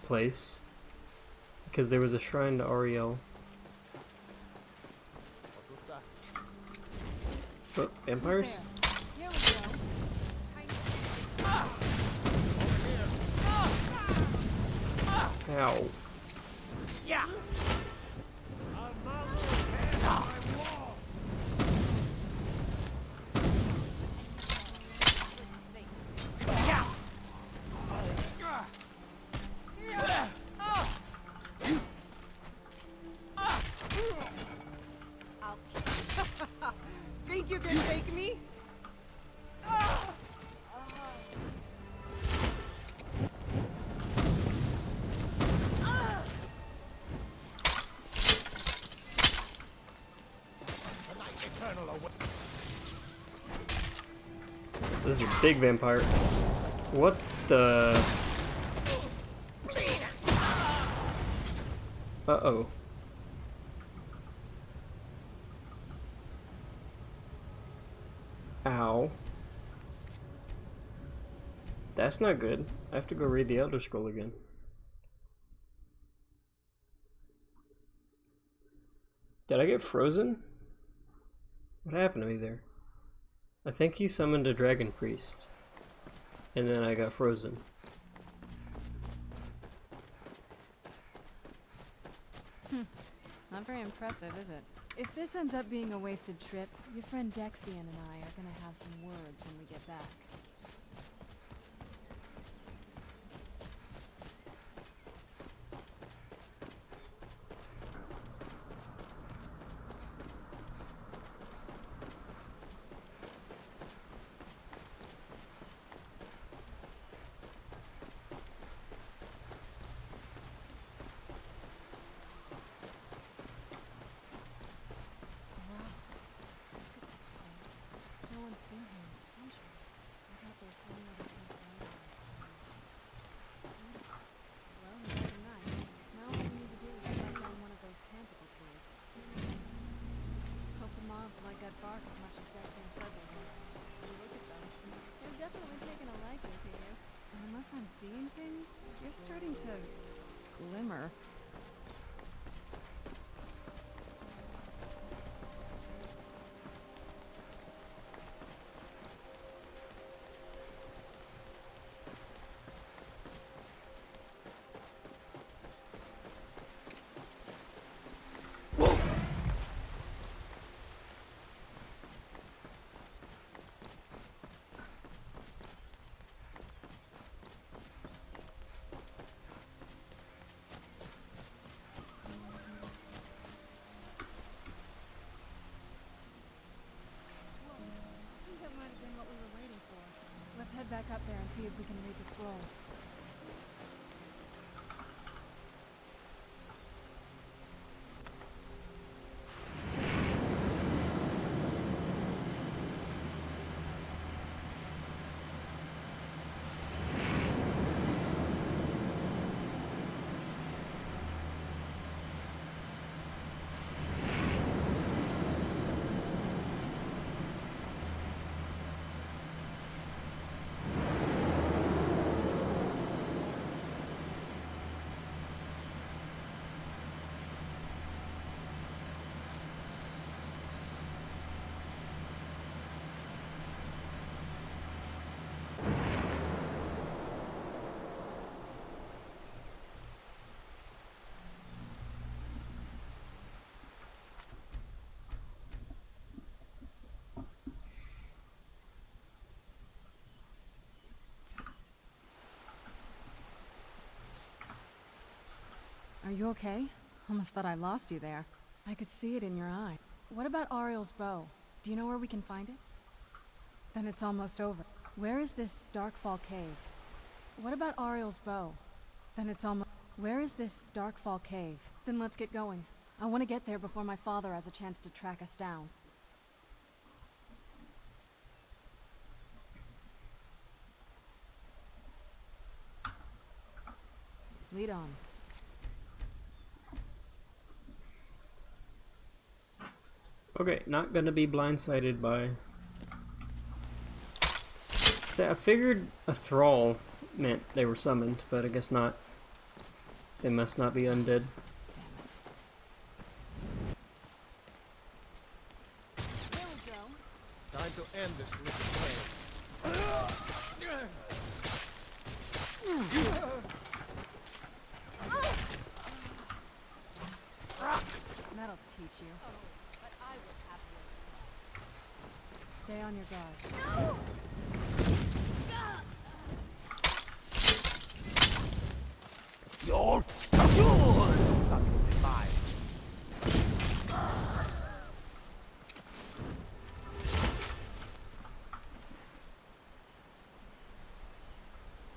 place, because there was a shrine to Ariel. Oh, vampires? Here we go. Ow. Yeah. Think you can take me? This is a big vampire. What the? Uh-oh. Ow. That's not good. I have to go read the Elder Scroll again. Did I get frozen? What happened to me there? I think he summoned a dragon priest. And then I got frozen. Not very impressive, is it? If this ends up being a wasted trip, your friend Dexian and I are gonna have some words when we get back. I'm seeing things, you're starting to glimmer. head back up there and see if we can read the scrolls. Are you okay? Almost thought I lost you there. I could see it in your eye. What about Ariel's bow? Do you know where we can find it? Then it's almost over. Where is this Darkfall cave? What about Ariel's bow? Then it's almost... Where is this Darkfall cave? Then let's get going. I want to get there before my father has a chance to track us down. Lead on. Okay, not gonna be blindsided by... See, I figured a thrall meant they were summoned, but I guess not. They must not be undead. There we go. Time to end this little game. That'll teach you. Stay on your guard. You're good!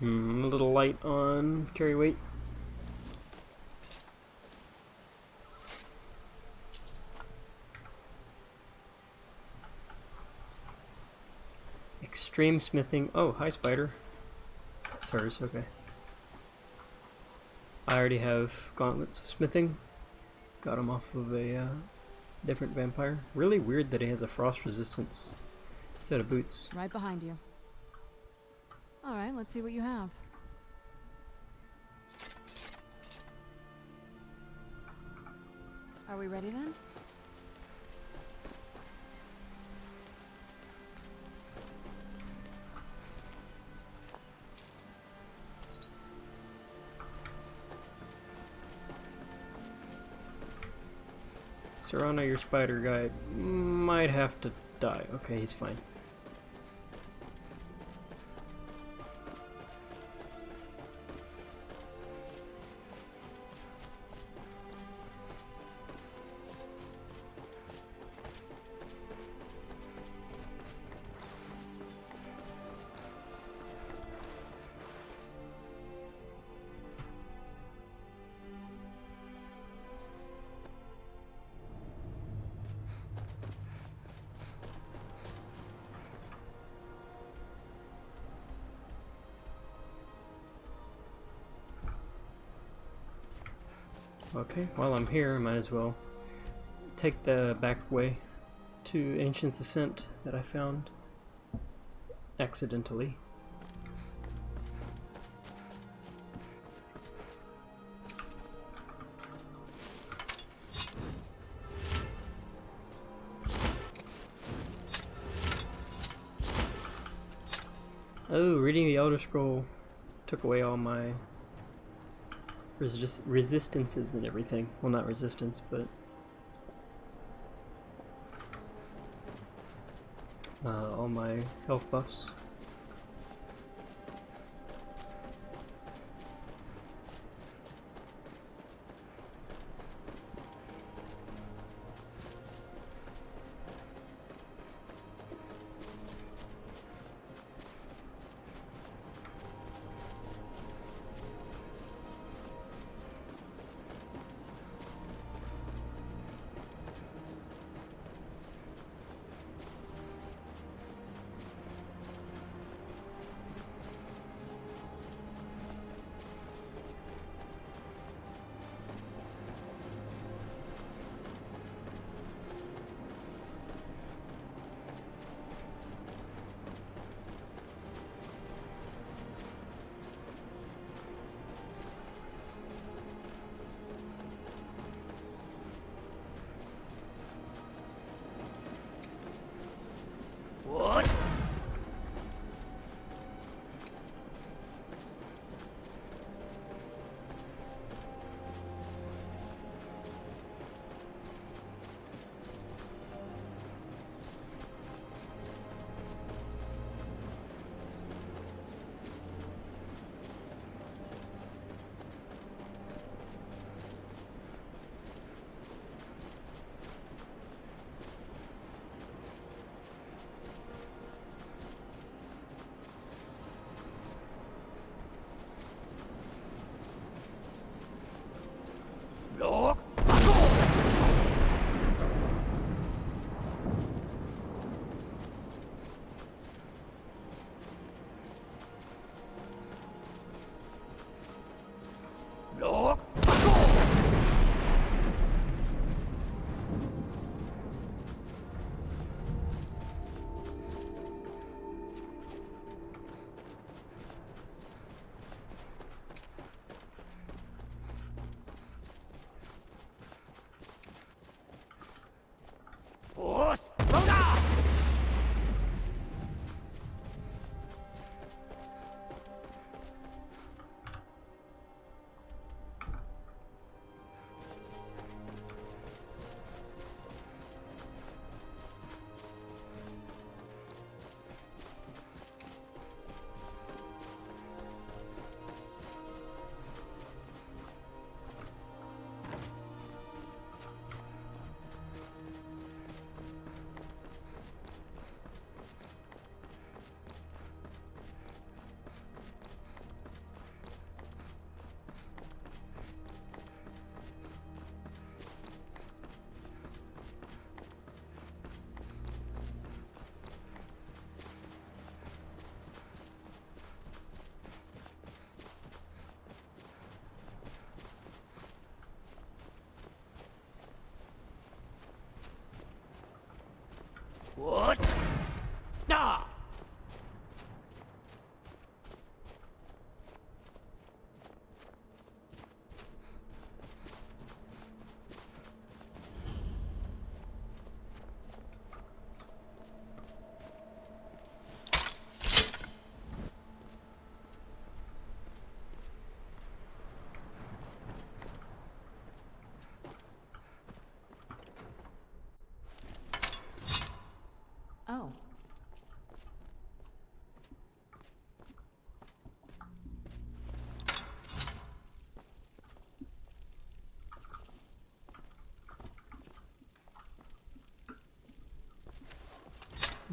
A little light on carry weight. Extreme smithing. Oh, hi spider. That's hers, okay. I already have gauntlets of smithing. Got them off of a different vampire. Really weird that he has a frost resistance set of boots. Right behind you. Alright, let's see what you have. Are we ready then? Serrano, your spider guy might have to die. Okay, he's fine. Okay, while I'm here, I might as well take the back way to Ancient's Ascent that I found accidentally. Oh, reading the Elder Scroll took away all my resistances and everything. Well, not resistance, but all my health buffs.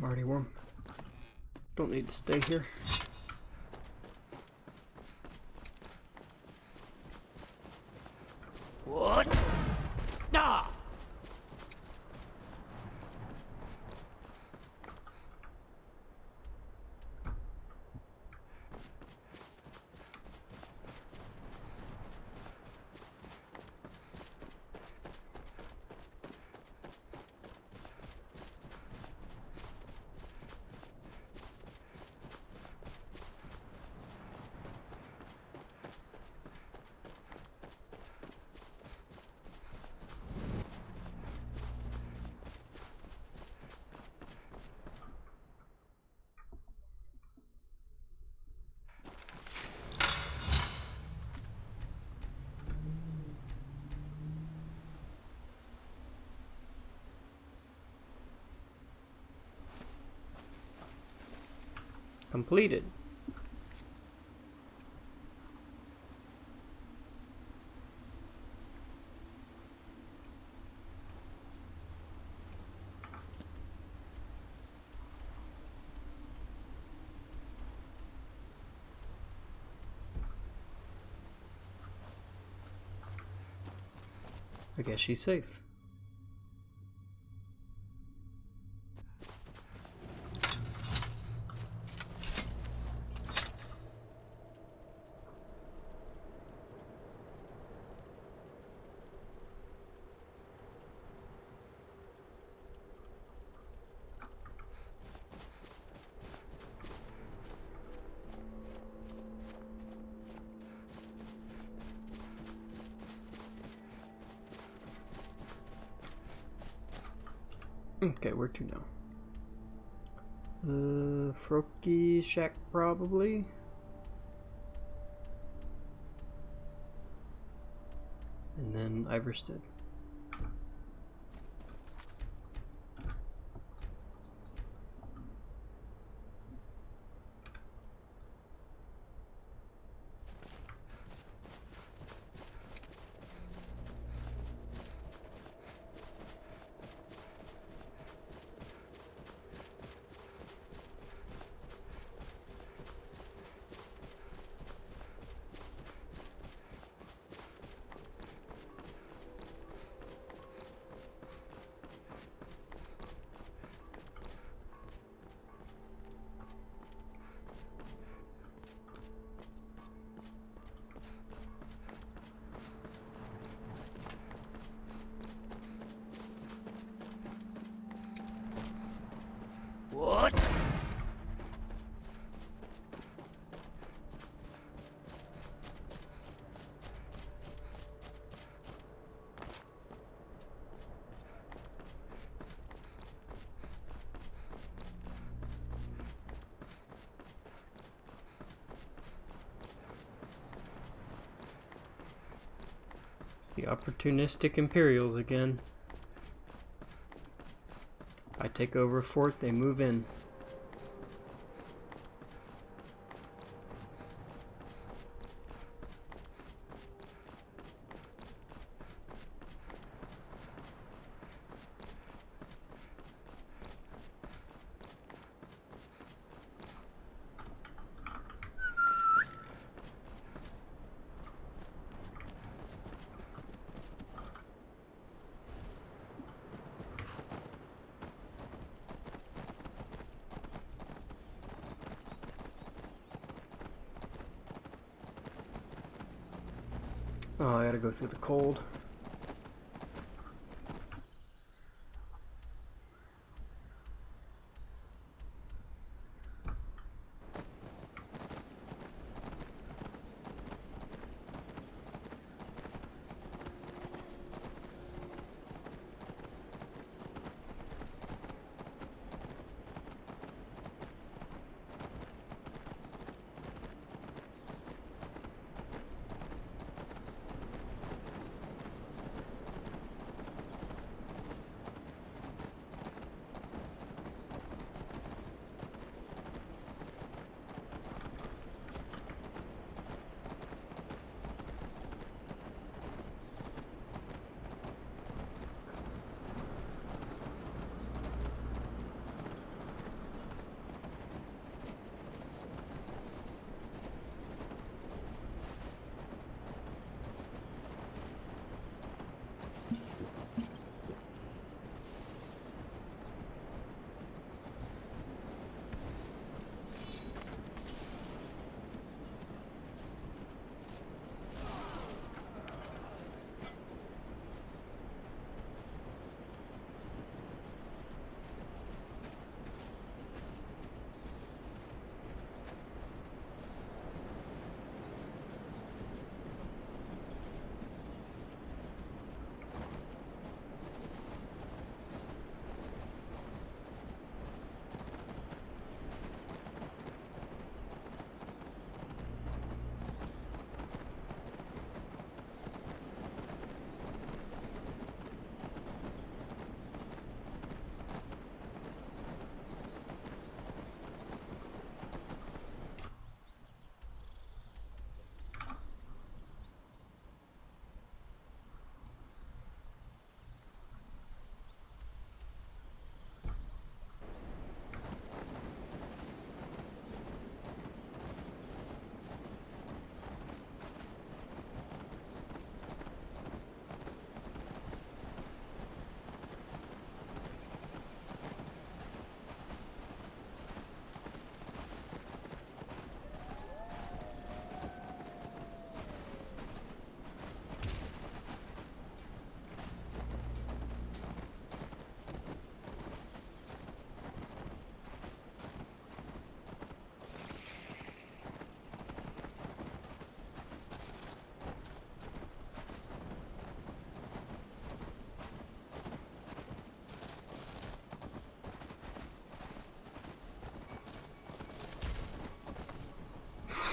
already warm. Don't need to stay here. What? No! Completed. I guess she's safe. Okay, where to now? Froki's shack probably. And then Iverstead. What? It's the opportunistic Imperials again. I take over a fort, they move in. Oh, I gotta go through the cold.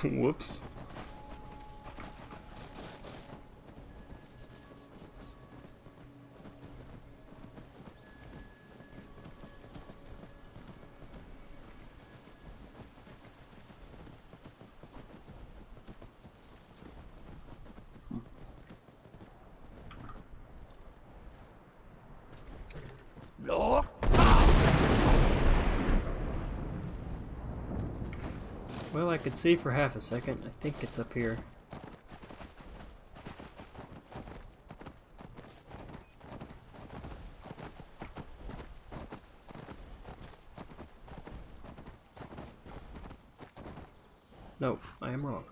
Whoops. Look! Well, I could see for half a second. I think it's up here. No, I am wrong.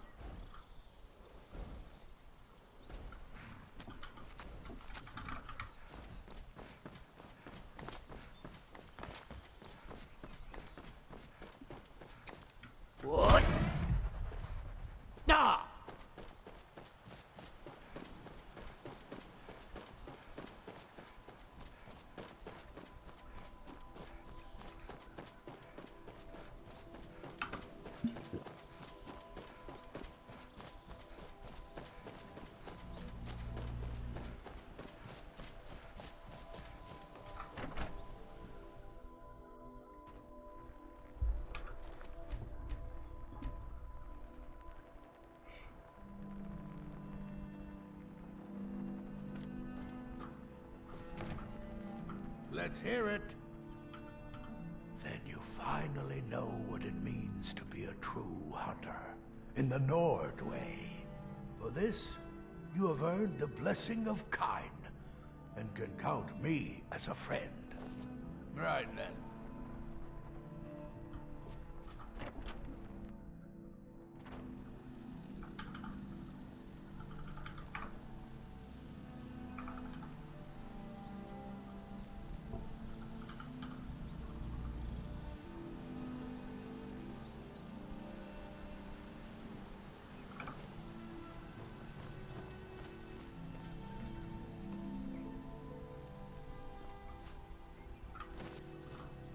What? Ah! Let's hear it. Then you finally know what it means to be a true hunter, in the Nord way. For this, you have earned the blessing of Kyne, and can count me as a friend. Right then.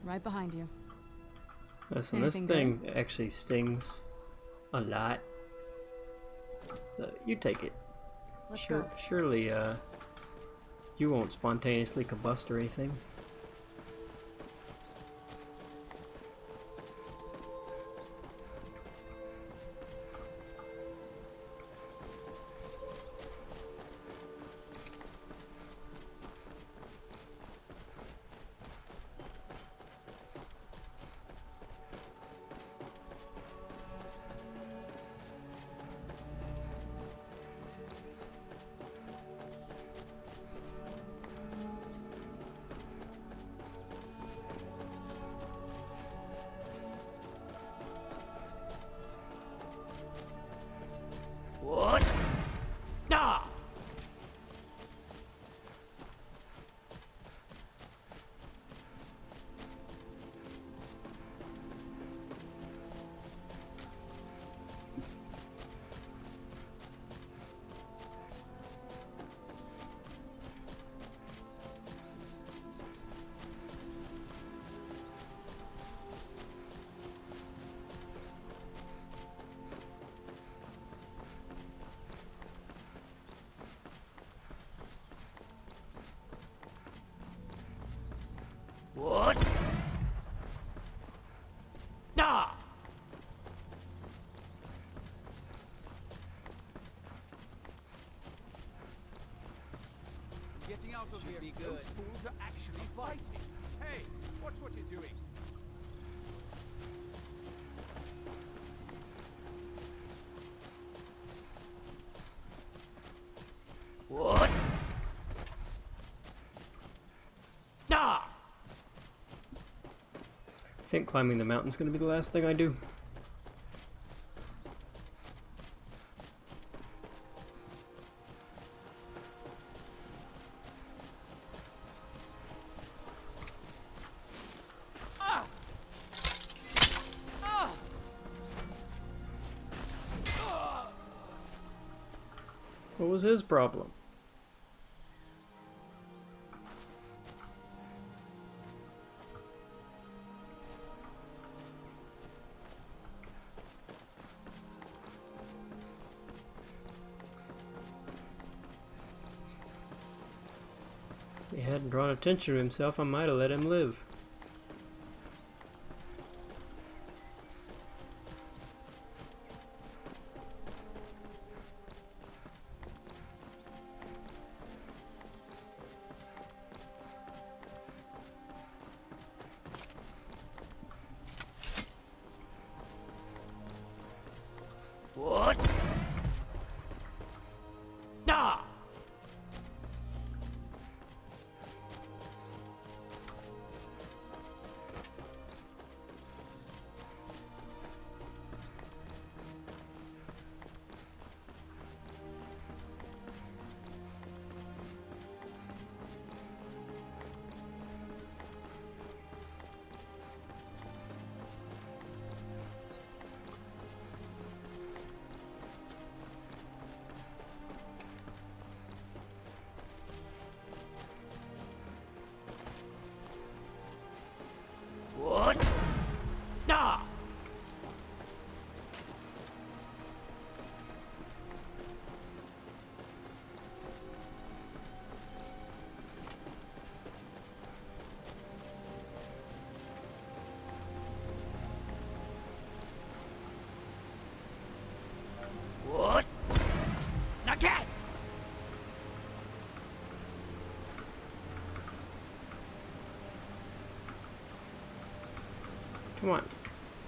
Right behind you. Listen, Anything this thing actually stings a lot. So you take it. Let's go. Surely, you won't spontaneously combust or anything. What? Ah! What? Ah! Getting out of here. Those fools are actually fighting. Hey, watch what you're doing. What? Ah! I think climbing the mountain's gonna be the last thing I do. What was his problem? hadn't drawn attention to himself, I might have let him live. What? Ah! What? Ah! What? Now cast! Come on.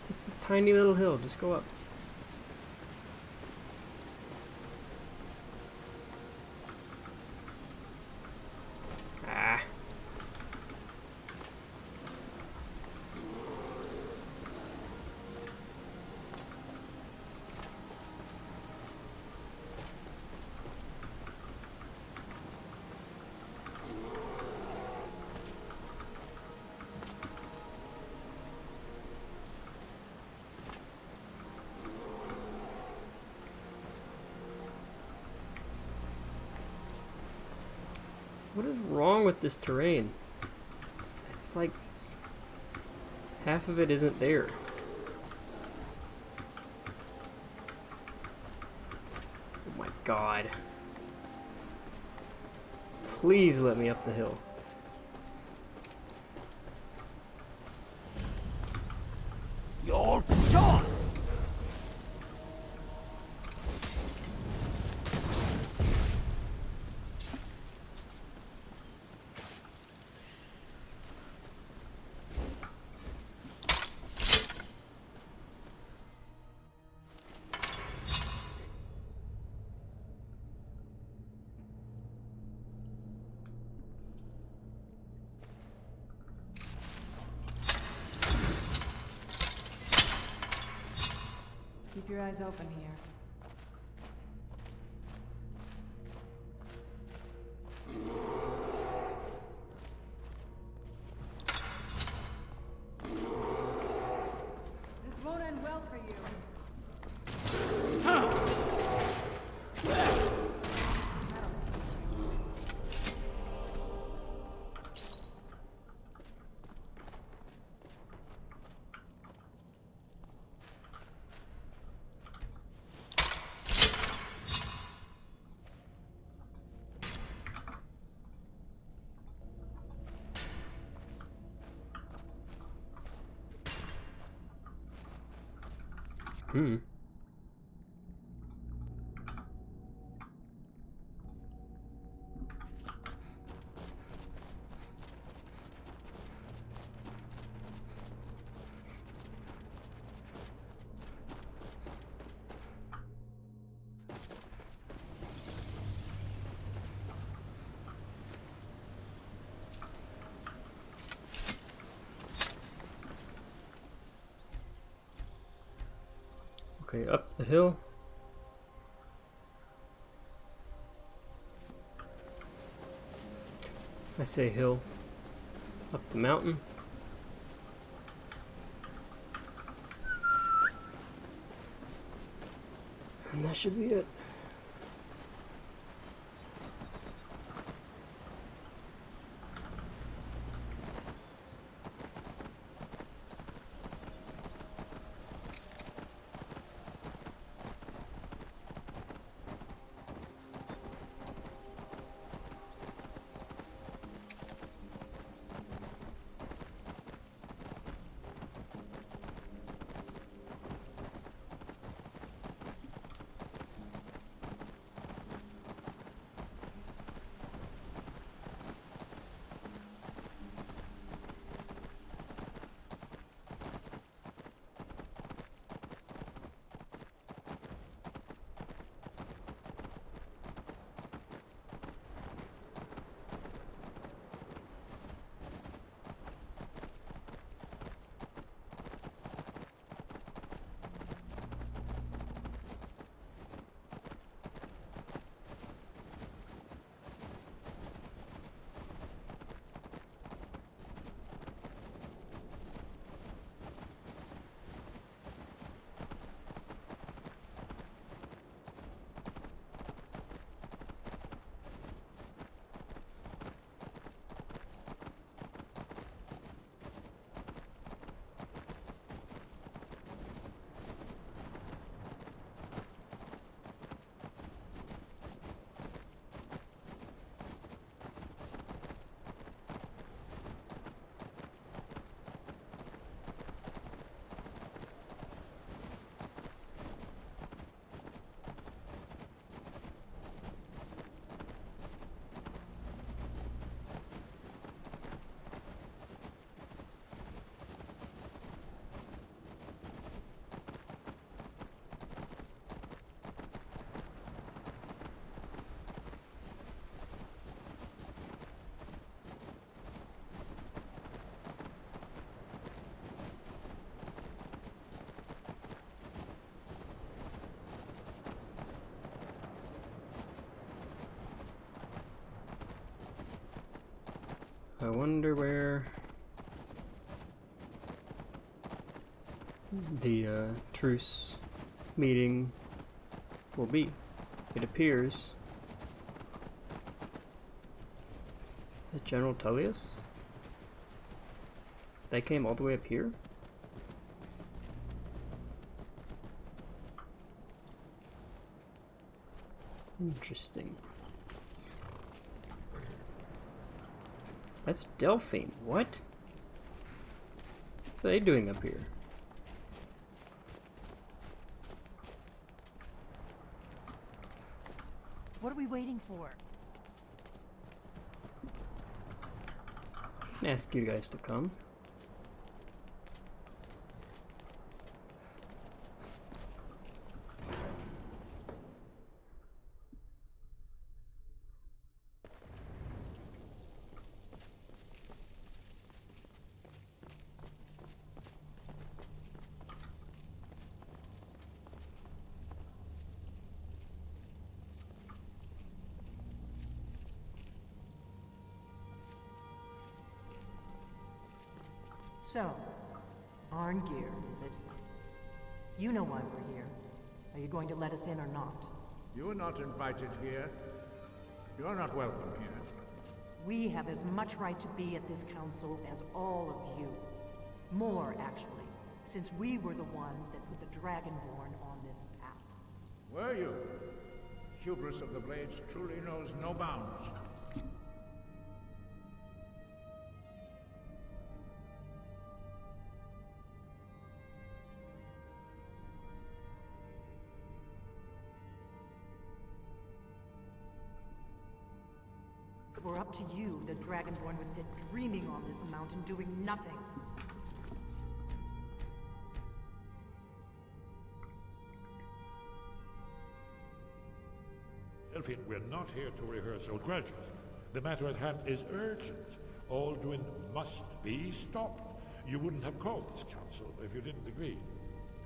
It's a tiny little hill. Just go up. Ah. What is wrong with this terrain? It's like half of it isn't there. Oh my god. Please let me up the hill. You're gone! Keep your eyes open here. This won't end well for you. That'll teach you. Hmm. Okay, up the hill. I say hill. Up the mountain. And that should be it. I wonder where the truce meeting will be. It appears. Is it General Tullius? They came all the way up here? Interesting. That's Delphine. What? What are they doing up here? What are we waiting for? I can ask you guys to come. So, Arngeir, is it? You know why we're here. Are you going to let us in or not? You're not invited here. You're not welcome here. We have as much right to be at this council as all of you. More, actually, since we were the ones that put the Dragonborn on this path. Were you? Hubris of the Blades truly knows no bounds. If it were up to you, the Dragonborn would sit dreaming on this mountain doing nothing. Delphine, we're not here to rehearse old grudges. The matter at hand is urgent. Alduin must be stopped. You wouldn't have called this council if you didn't agree.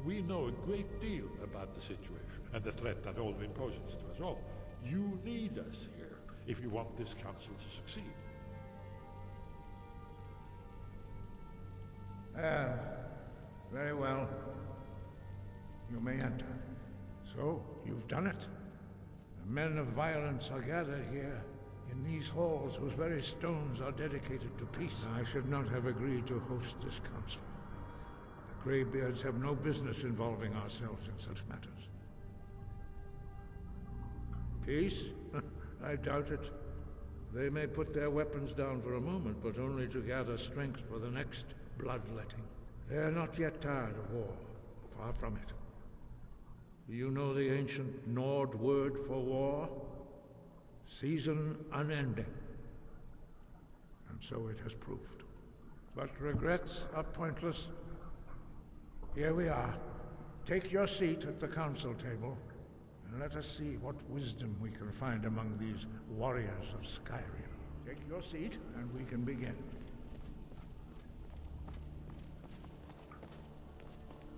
We know a great deal about the situation and the threat that Alduin poses to us all. You need us here if you want this council to succeed. Very well. You may enter. So, you've done it. The men of violence are gathered here, in these halls whose very stones are dedicated to peace. I should not have agreed to host this council. The Greybeards have no business involving ourselves in such matters. Peace? I doubt it. They may put their weapons down for a moment, but only to gather strength for the next bloodletting. They are not yet tired of war. Far from it. Do you know the ancient Nord word for war? Season unending. And so it has proved. But regrets are pointless. Here we are. Take your seat at the council table, and let us see what wisdom we can find among these warriors of Skyrim. Take your seat, and we can begin.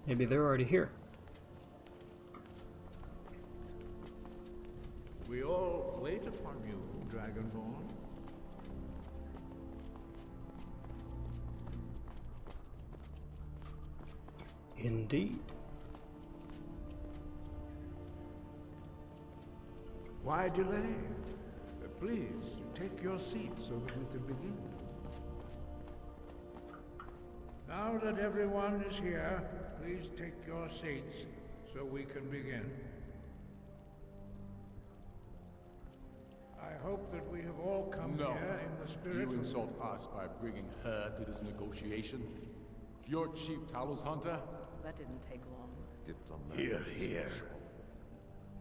Maybe they're already here. We all wait upon you, Dragonborn. Indeed. Why delay? Please, take your seat so that we can begin. Now that everyone is here, please take your seats so we can begin. I hope that we have all come here in the spirit You insult us by bringing her to this negotiation? Your chief Talos Hunter? That didn't take long. Hear, hear.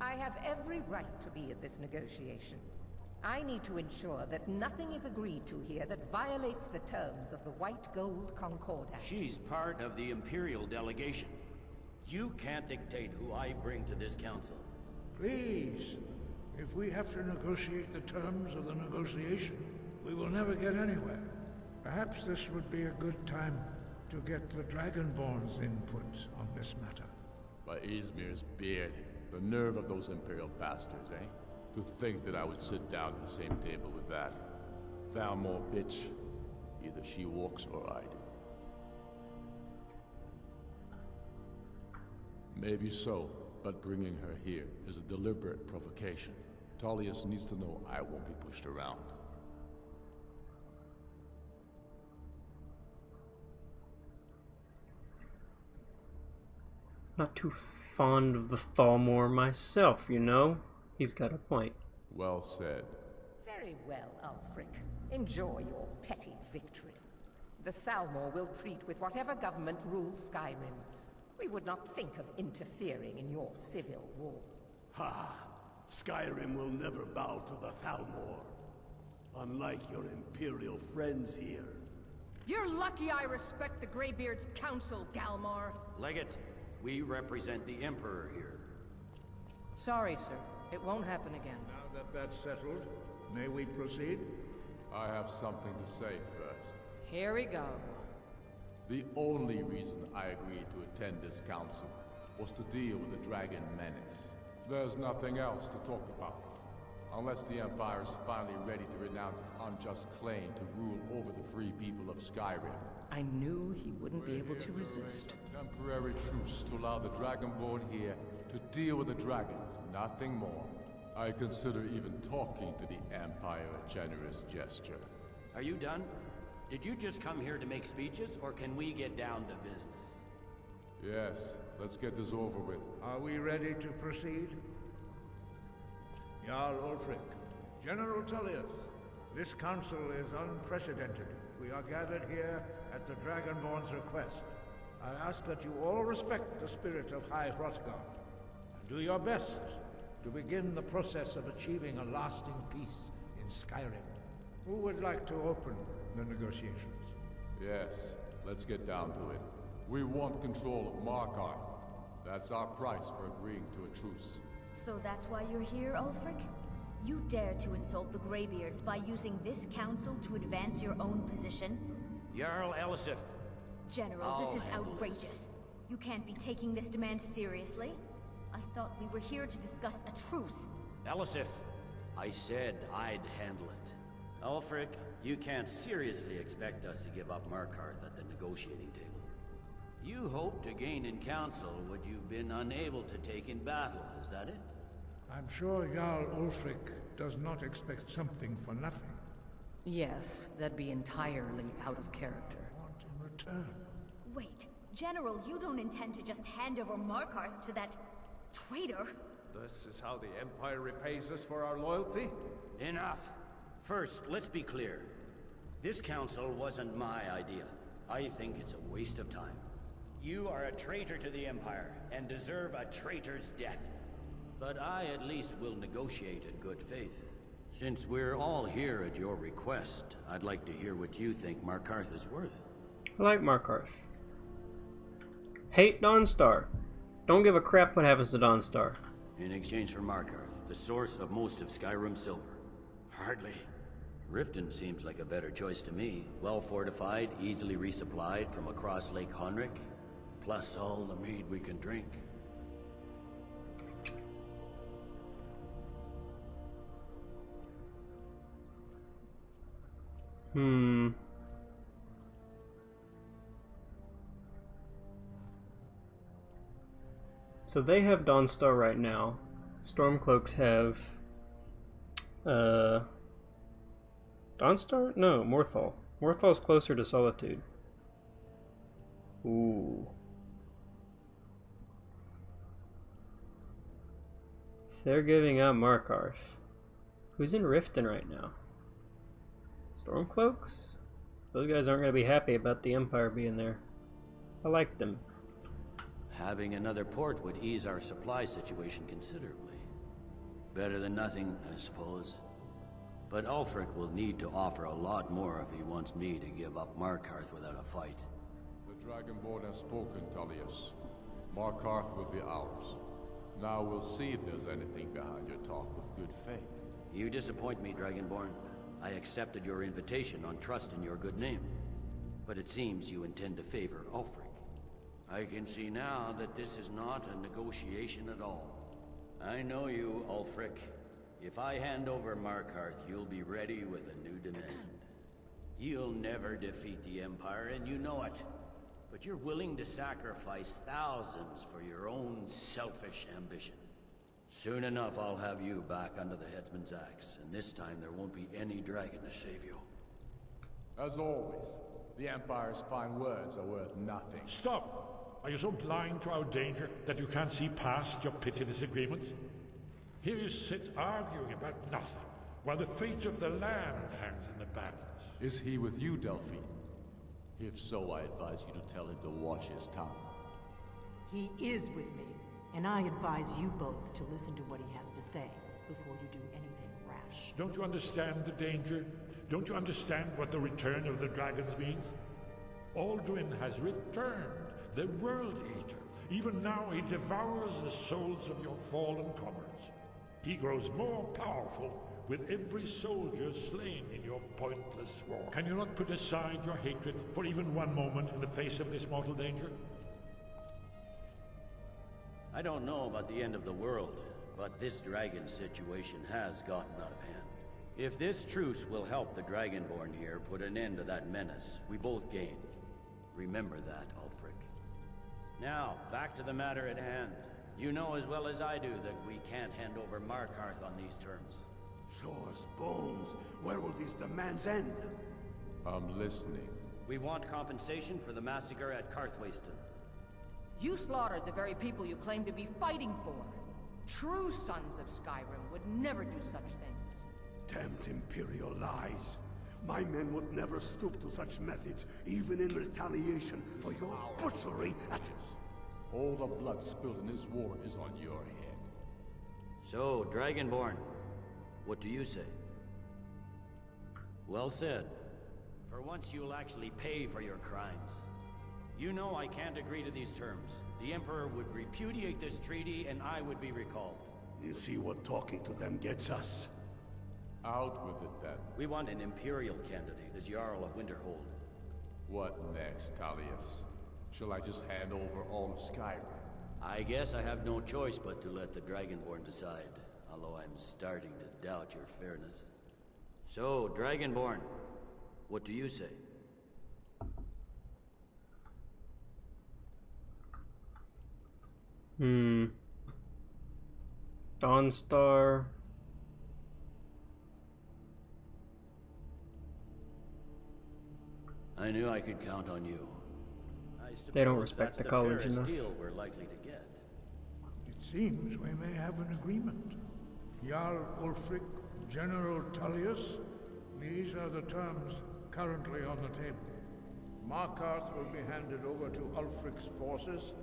I have every right to be at this negotiation. I need to ensure that nothing is agreed to here that violates the terms of the White Gold Concordat. She's part of the Imperial delegation. You can't dictate who I bring to this council. Please. If we have to negotiate the terms of the negotiation, we will never get anywhere. Perhaps this would be a good time to get the Dragonborn's input on this matter. By Izmir's beard. The nerve of those Imperial bastards, eh? To think that I would sit down at the same table with that Falmer bitch. Either she walks or I do. Maybe so, but bringing her here is a deliberate provocation. Tullius needs to know I won't be pushed around. Not too fond of the Falmer myself, you know. He's got a point. Well said. Very well, Ulfric. Enjoy your petty victory. The Falmer will treat with whatever government rules Skyrim. We would not think of interfering in your civil war. Ha! Skyrim will never bow to the Falmer. Unlike your Imperial friends here. You're lucky I respect the Greybeard's counsel, Galmar. Legate, we represent the Emperor here. Sorry, sir. It won't happen again. Now that that's settled, may we proceed? I have something to say first. Here we go. The only reason I agreed to attend this council was to deal with the dragon menace. There's nothing else to talk about. Unless the Empire is finally ready to renounce its unjust claim to rule over the free people of Skyrim. I knew he wouldn't be able to resist. A temporary truce to allow the Dragonborn here to deal with the dragons, nothing more. I consider even talking to the Empire a generous gesture. Are you done? Did you just come here to make speeches, or can we get down to business? Yes, let's get this over with. Are we ready to proceed? Jarl Ulfric, General Tullius, this council is unprecedented. We are gathered here at the Dragonborn's request. I ask that you all respect the spirit of High Hrothgar, and do your best to begin the process of achieving a lasting peace in Skyrim. Who would like to open the negotiations? Yes, let's get down to it. We want control of Markarth. That's our price for agreeing to a truce. So that's why you're here, Ulfric? You dare to insult the Greybeards by using this council to advance your own position? Jarl Elisif. General, this is outrageous. You can't be taking this demand seriously. I thought we were here to discuss a truce. Elisif, I said I'd handle it. Ulfric, you can't seriously expect us to give up Markarth at the negotiating table. You hoped to gain in council what you've been unable to take in battle, is that it? I'm sure Jarl Ulfric does not expect something for nothing. Yes, that'd be entirely out of character. Want in return? Wait, General, you don't intend to just hand over Markarth to that traitor? This is how the Empire repays us for our loyalty? Enough! First, let's be clear. This council wasn't my idea. I think it's a waste of time. You are a traitor to the Empire, and deserve a traitor's death. But I at least will negotiate in good faith. Since we're all here at your request, I'd like to hear what you think Markarth is worth. I like Markarth. Hate Dawnstar. Don't give a crap what happens to Dawnstar. In exchange for Markarth, the source of most of Skyrim's silver. Hardly. Riften seems like a better choice to me. Well fortified, easily resupplied from across Lake Honric. Plus all the mead we can drink. So they have Dawnstar right now. Stormcloaks have Dawnstar? No, Morthal. Morthal's closer to Solitude. Ooh. They're giving up Markarth. Who's in Riften right now? Stormcloaks? Those guys aren't going to be happy about the Empire being there. I like them. Having another port would ease our supply situation considerably. Better than nothing, I suppose. But Ulfric will need to offer a lot more if he wants me to give up Markarth without a fight. The Dragonborn has spoken, Tullius. Markarth will be ours. Now we'll see if there's anything behind your talk with good faith. You disappoint me, Dragonborn. I accepted your invitation on trust in your good name. But it seems you intend to favor Ulfric. I can see now that this is not a negotiation at all. I know you, Ulfric. If I hand over Markarth, you'll be ready with a new demand. You'll never defeat the Empire, and you know it. But you're willing to sacrifice thousands for your own selfish ambition. Soon enough, I'll have you back under the headsman's axe, and this time there won't be any dragon to save you. As always, the Empire's fine words are worth nothing. Stop! Are you so blind to our danger that you can't see past your petty disagreements? Here you sit arguing about nothing, while the fate of the land hangs in the balance. Is he with you, Delphine? If so, I advise you to tell him to watch his tongue. He is with me, and I advise you both to listen to what he has to say before you do anything rash. Don't you understand the danger? Don't you understand what the return of the dragons means? Alduin has returned, the World Eater. Even now he devours the souls of your fallen comrades. He grows more powerful with every soldier slain in your pointless war. Can you not put aside your hatred for even one moment in the face of this mortal danger? I don't know about the end of the world, but this dragon situation has gotten out of hand. If this truce will help the Dragonborn here put an end to that menace, we both gain. Remember that, Ulfric. Now, back to the matter at hand. You know as well as I do that we can't hand over Markarth on these terms. Show us bones. Where will these demands end? I'm listening. We want compensation for the massacre at Karthwasten. You slaughtered the very people you claim to be fighting for. True sons of Skyrim would never do such things. Damned Imperial lies. My men would never stoop to such methods, even in retaliation for your butchery at it. All the blood spilled in this war is on your head. So, Dragonborn, what do you say? Well said. For once you'll actually pay for your crimes. You know I can't agree to these terms. The Emperor would repudiate this treaty and I would be recalled. You see what talking to them gets us? Out with it then. We want an Imperial candidate as Jarl of Winterhold. What next, Talius? Shall I just hand over all of Skyrim? I guess I have no choice but to let the Dragonborn decide. Although I'm starting to doubt your fairness. So, Dragonborn, what do you say? Dawnstar. I knew I could count on you. They don't respect the college enough. Deal we're likely to get. It seems we may have an agreement. Jarl Ulfric, General Tullius, these are the terms currently on the table. Markarth will be handed over to Ulfric's forces,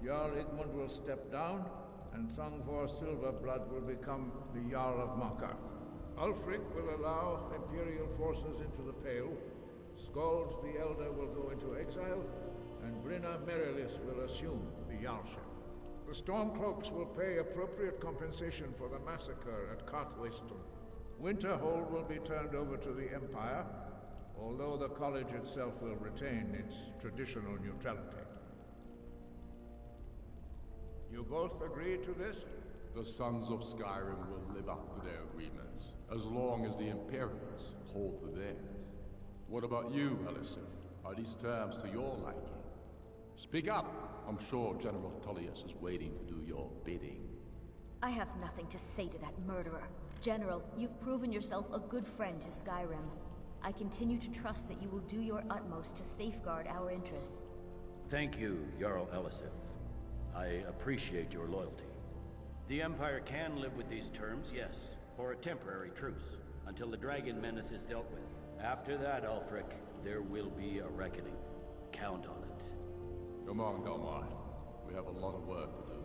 Jarl Igmund will step down, and Thungvor Silverblood will become the Jarl of Markarth. Ulfric will allow Imperial forces into the Pale, Skald the Elder will go into exile, and Brinna Merilis will assume the Jarlship. The Stormcloaks will pay appropriate compensation for the massacre at Karthwasten. Winterhold will be turned over to the Empire, although the college itself will retain its traditional neutrality. You both agree to this? The Sons of Skyrim will live up to their agreements, as long as the Imperials hold to theirs. What about you, Elisif? Are these terms to your liking? Speak up! I'm sure General Tullius is waiting to do your bidding. I have nothing to say to that murderer. General, you've proven yourself a good friend to Skyrim. I continue to trust that you will do your utmost to safeguard our interests. Thank you, Jarl Elisif. I appreciate your loyalty. The Empire can live with these terms, yes, for a temporary truce, until the dragon menace is dealt with. After that, Ulfric, there will be a reckoning. Count on it. Come on, Dalmar. We have a lot of work to do.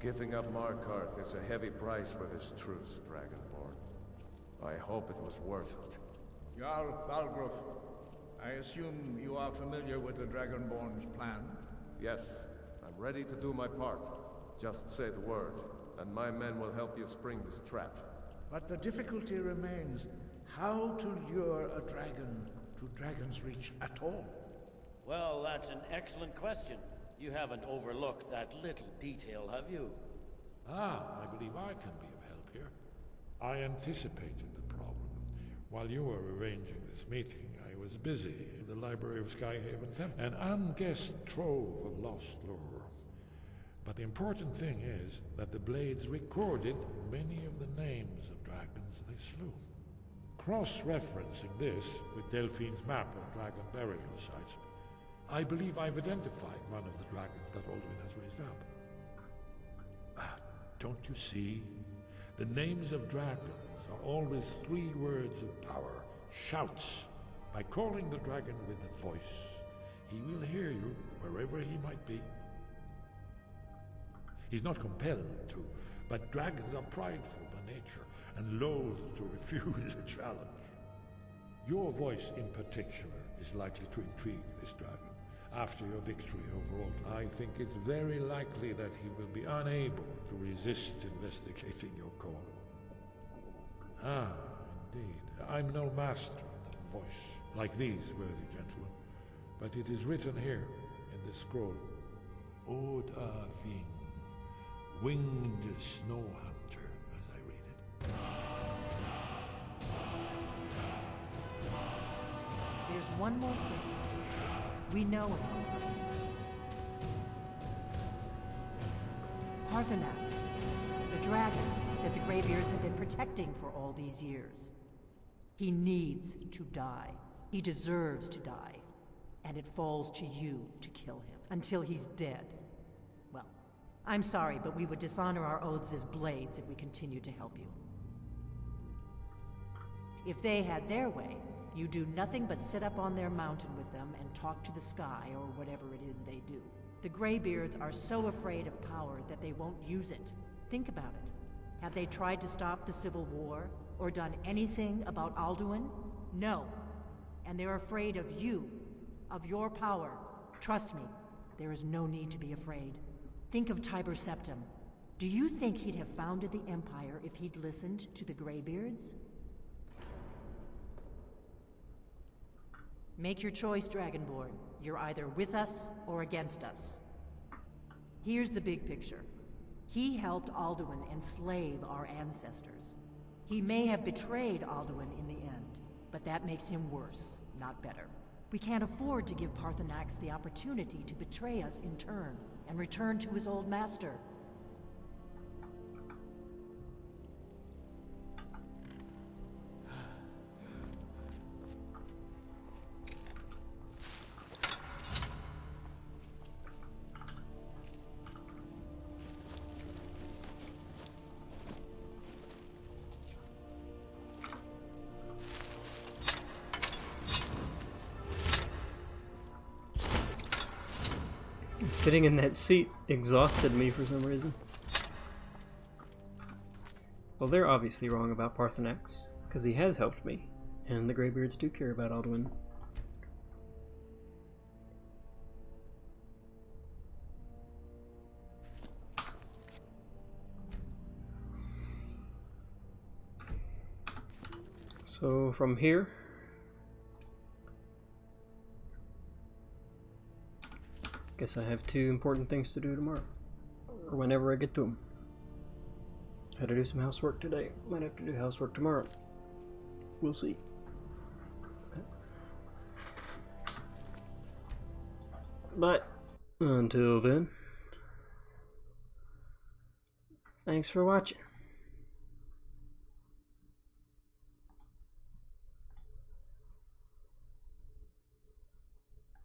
Giving up Markarth is a heavy price for this truce, Dragonborn. I hope it was worth it. Jarl Balgruuf, I assume you are familiar with the Dragonborn's plan? Yes, I'm ready to do my part. Just say the word, and my men will help you spring this trap. But the difficulty remains how to lure a dragon to Dragon's Reach at all. Well, that's an excellent question. You haven't overlooked that little detail, have you? I believe I can be of help here. I anticipated the problem. While you were arranging this meeting, I was busy in the library of Skyhaven Temple, an unguessed trove of lost lore. But the important thing is that the blades recorded many of the names of dragons they slew. Cross-referencing this with Delphine's map of dragon burial sites, I believe I've identified one of the dragons that Alduin has raised up. Don't you see? The names of dragons are always 3 words of power, shouts. By calling the dragon with a voice, he will hear you wherever he might be. He's not compelled to, but dragons are prideful by nature and loath to refuse a challenge. Your voice in particular is likely to intrigue this dragon. After your victory over Alduin, I think it's very likely that he will be unable to resist investigating your call. Ah, indeed. I'm no master of the voice, like these worthy gentlemen, but it is written here in this scroll. Oda Ving, winged snow hunter, as I read it. There's one more thing. We know about her. Parthenax, the dragon that the Greybeards have been protecting for all these years. He needs to die. He deserves to die. And it falls to you to kill him until he's dead. Well, I'm sorry, but we would dishonor our oaths as blades if we continued to help you. If they had their way, you do nothing but sit up on their mountain with them and talk to the sky or whatever it is they do. The Greybeards are so afraid of power that they won't use it. Think about it. Have they tried to stop the Civil War or done anything about Alduin? No. And they're afraid of you, of your power. Trust me, there is no need to be afraid. Think of Tiber Septim. Do you think he'd have founded the Empire if he'd listened to the Greybeards? Make your choice, Dragonborn. You're either with us or against us. Here's the big picture. He helped Alduin enslave our ancestors. He may have betrayed Alduin in the end, but that makes him worse, not better. We can't afford to give Parthenax the opportunity to betray us in turn and return to his old master. Sitting in that seat exhausted me for some reason. Well, they're obviously wrong about Parthenax, because he has helped me, and the Greybeards do care about Alduin. So from here, guess I have 2 important things to do tomorrow, or whenever I get to them. Had to do some housework today. Might have to do housework tomorrow. We'll see. But until then, thanks for watching.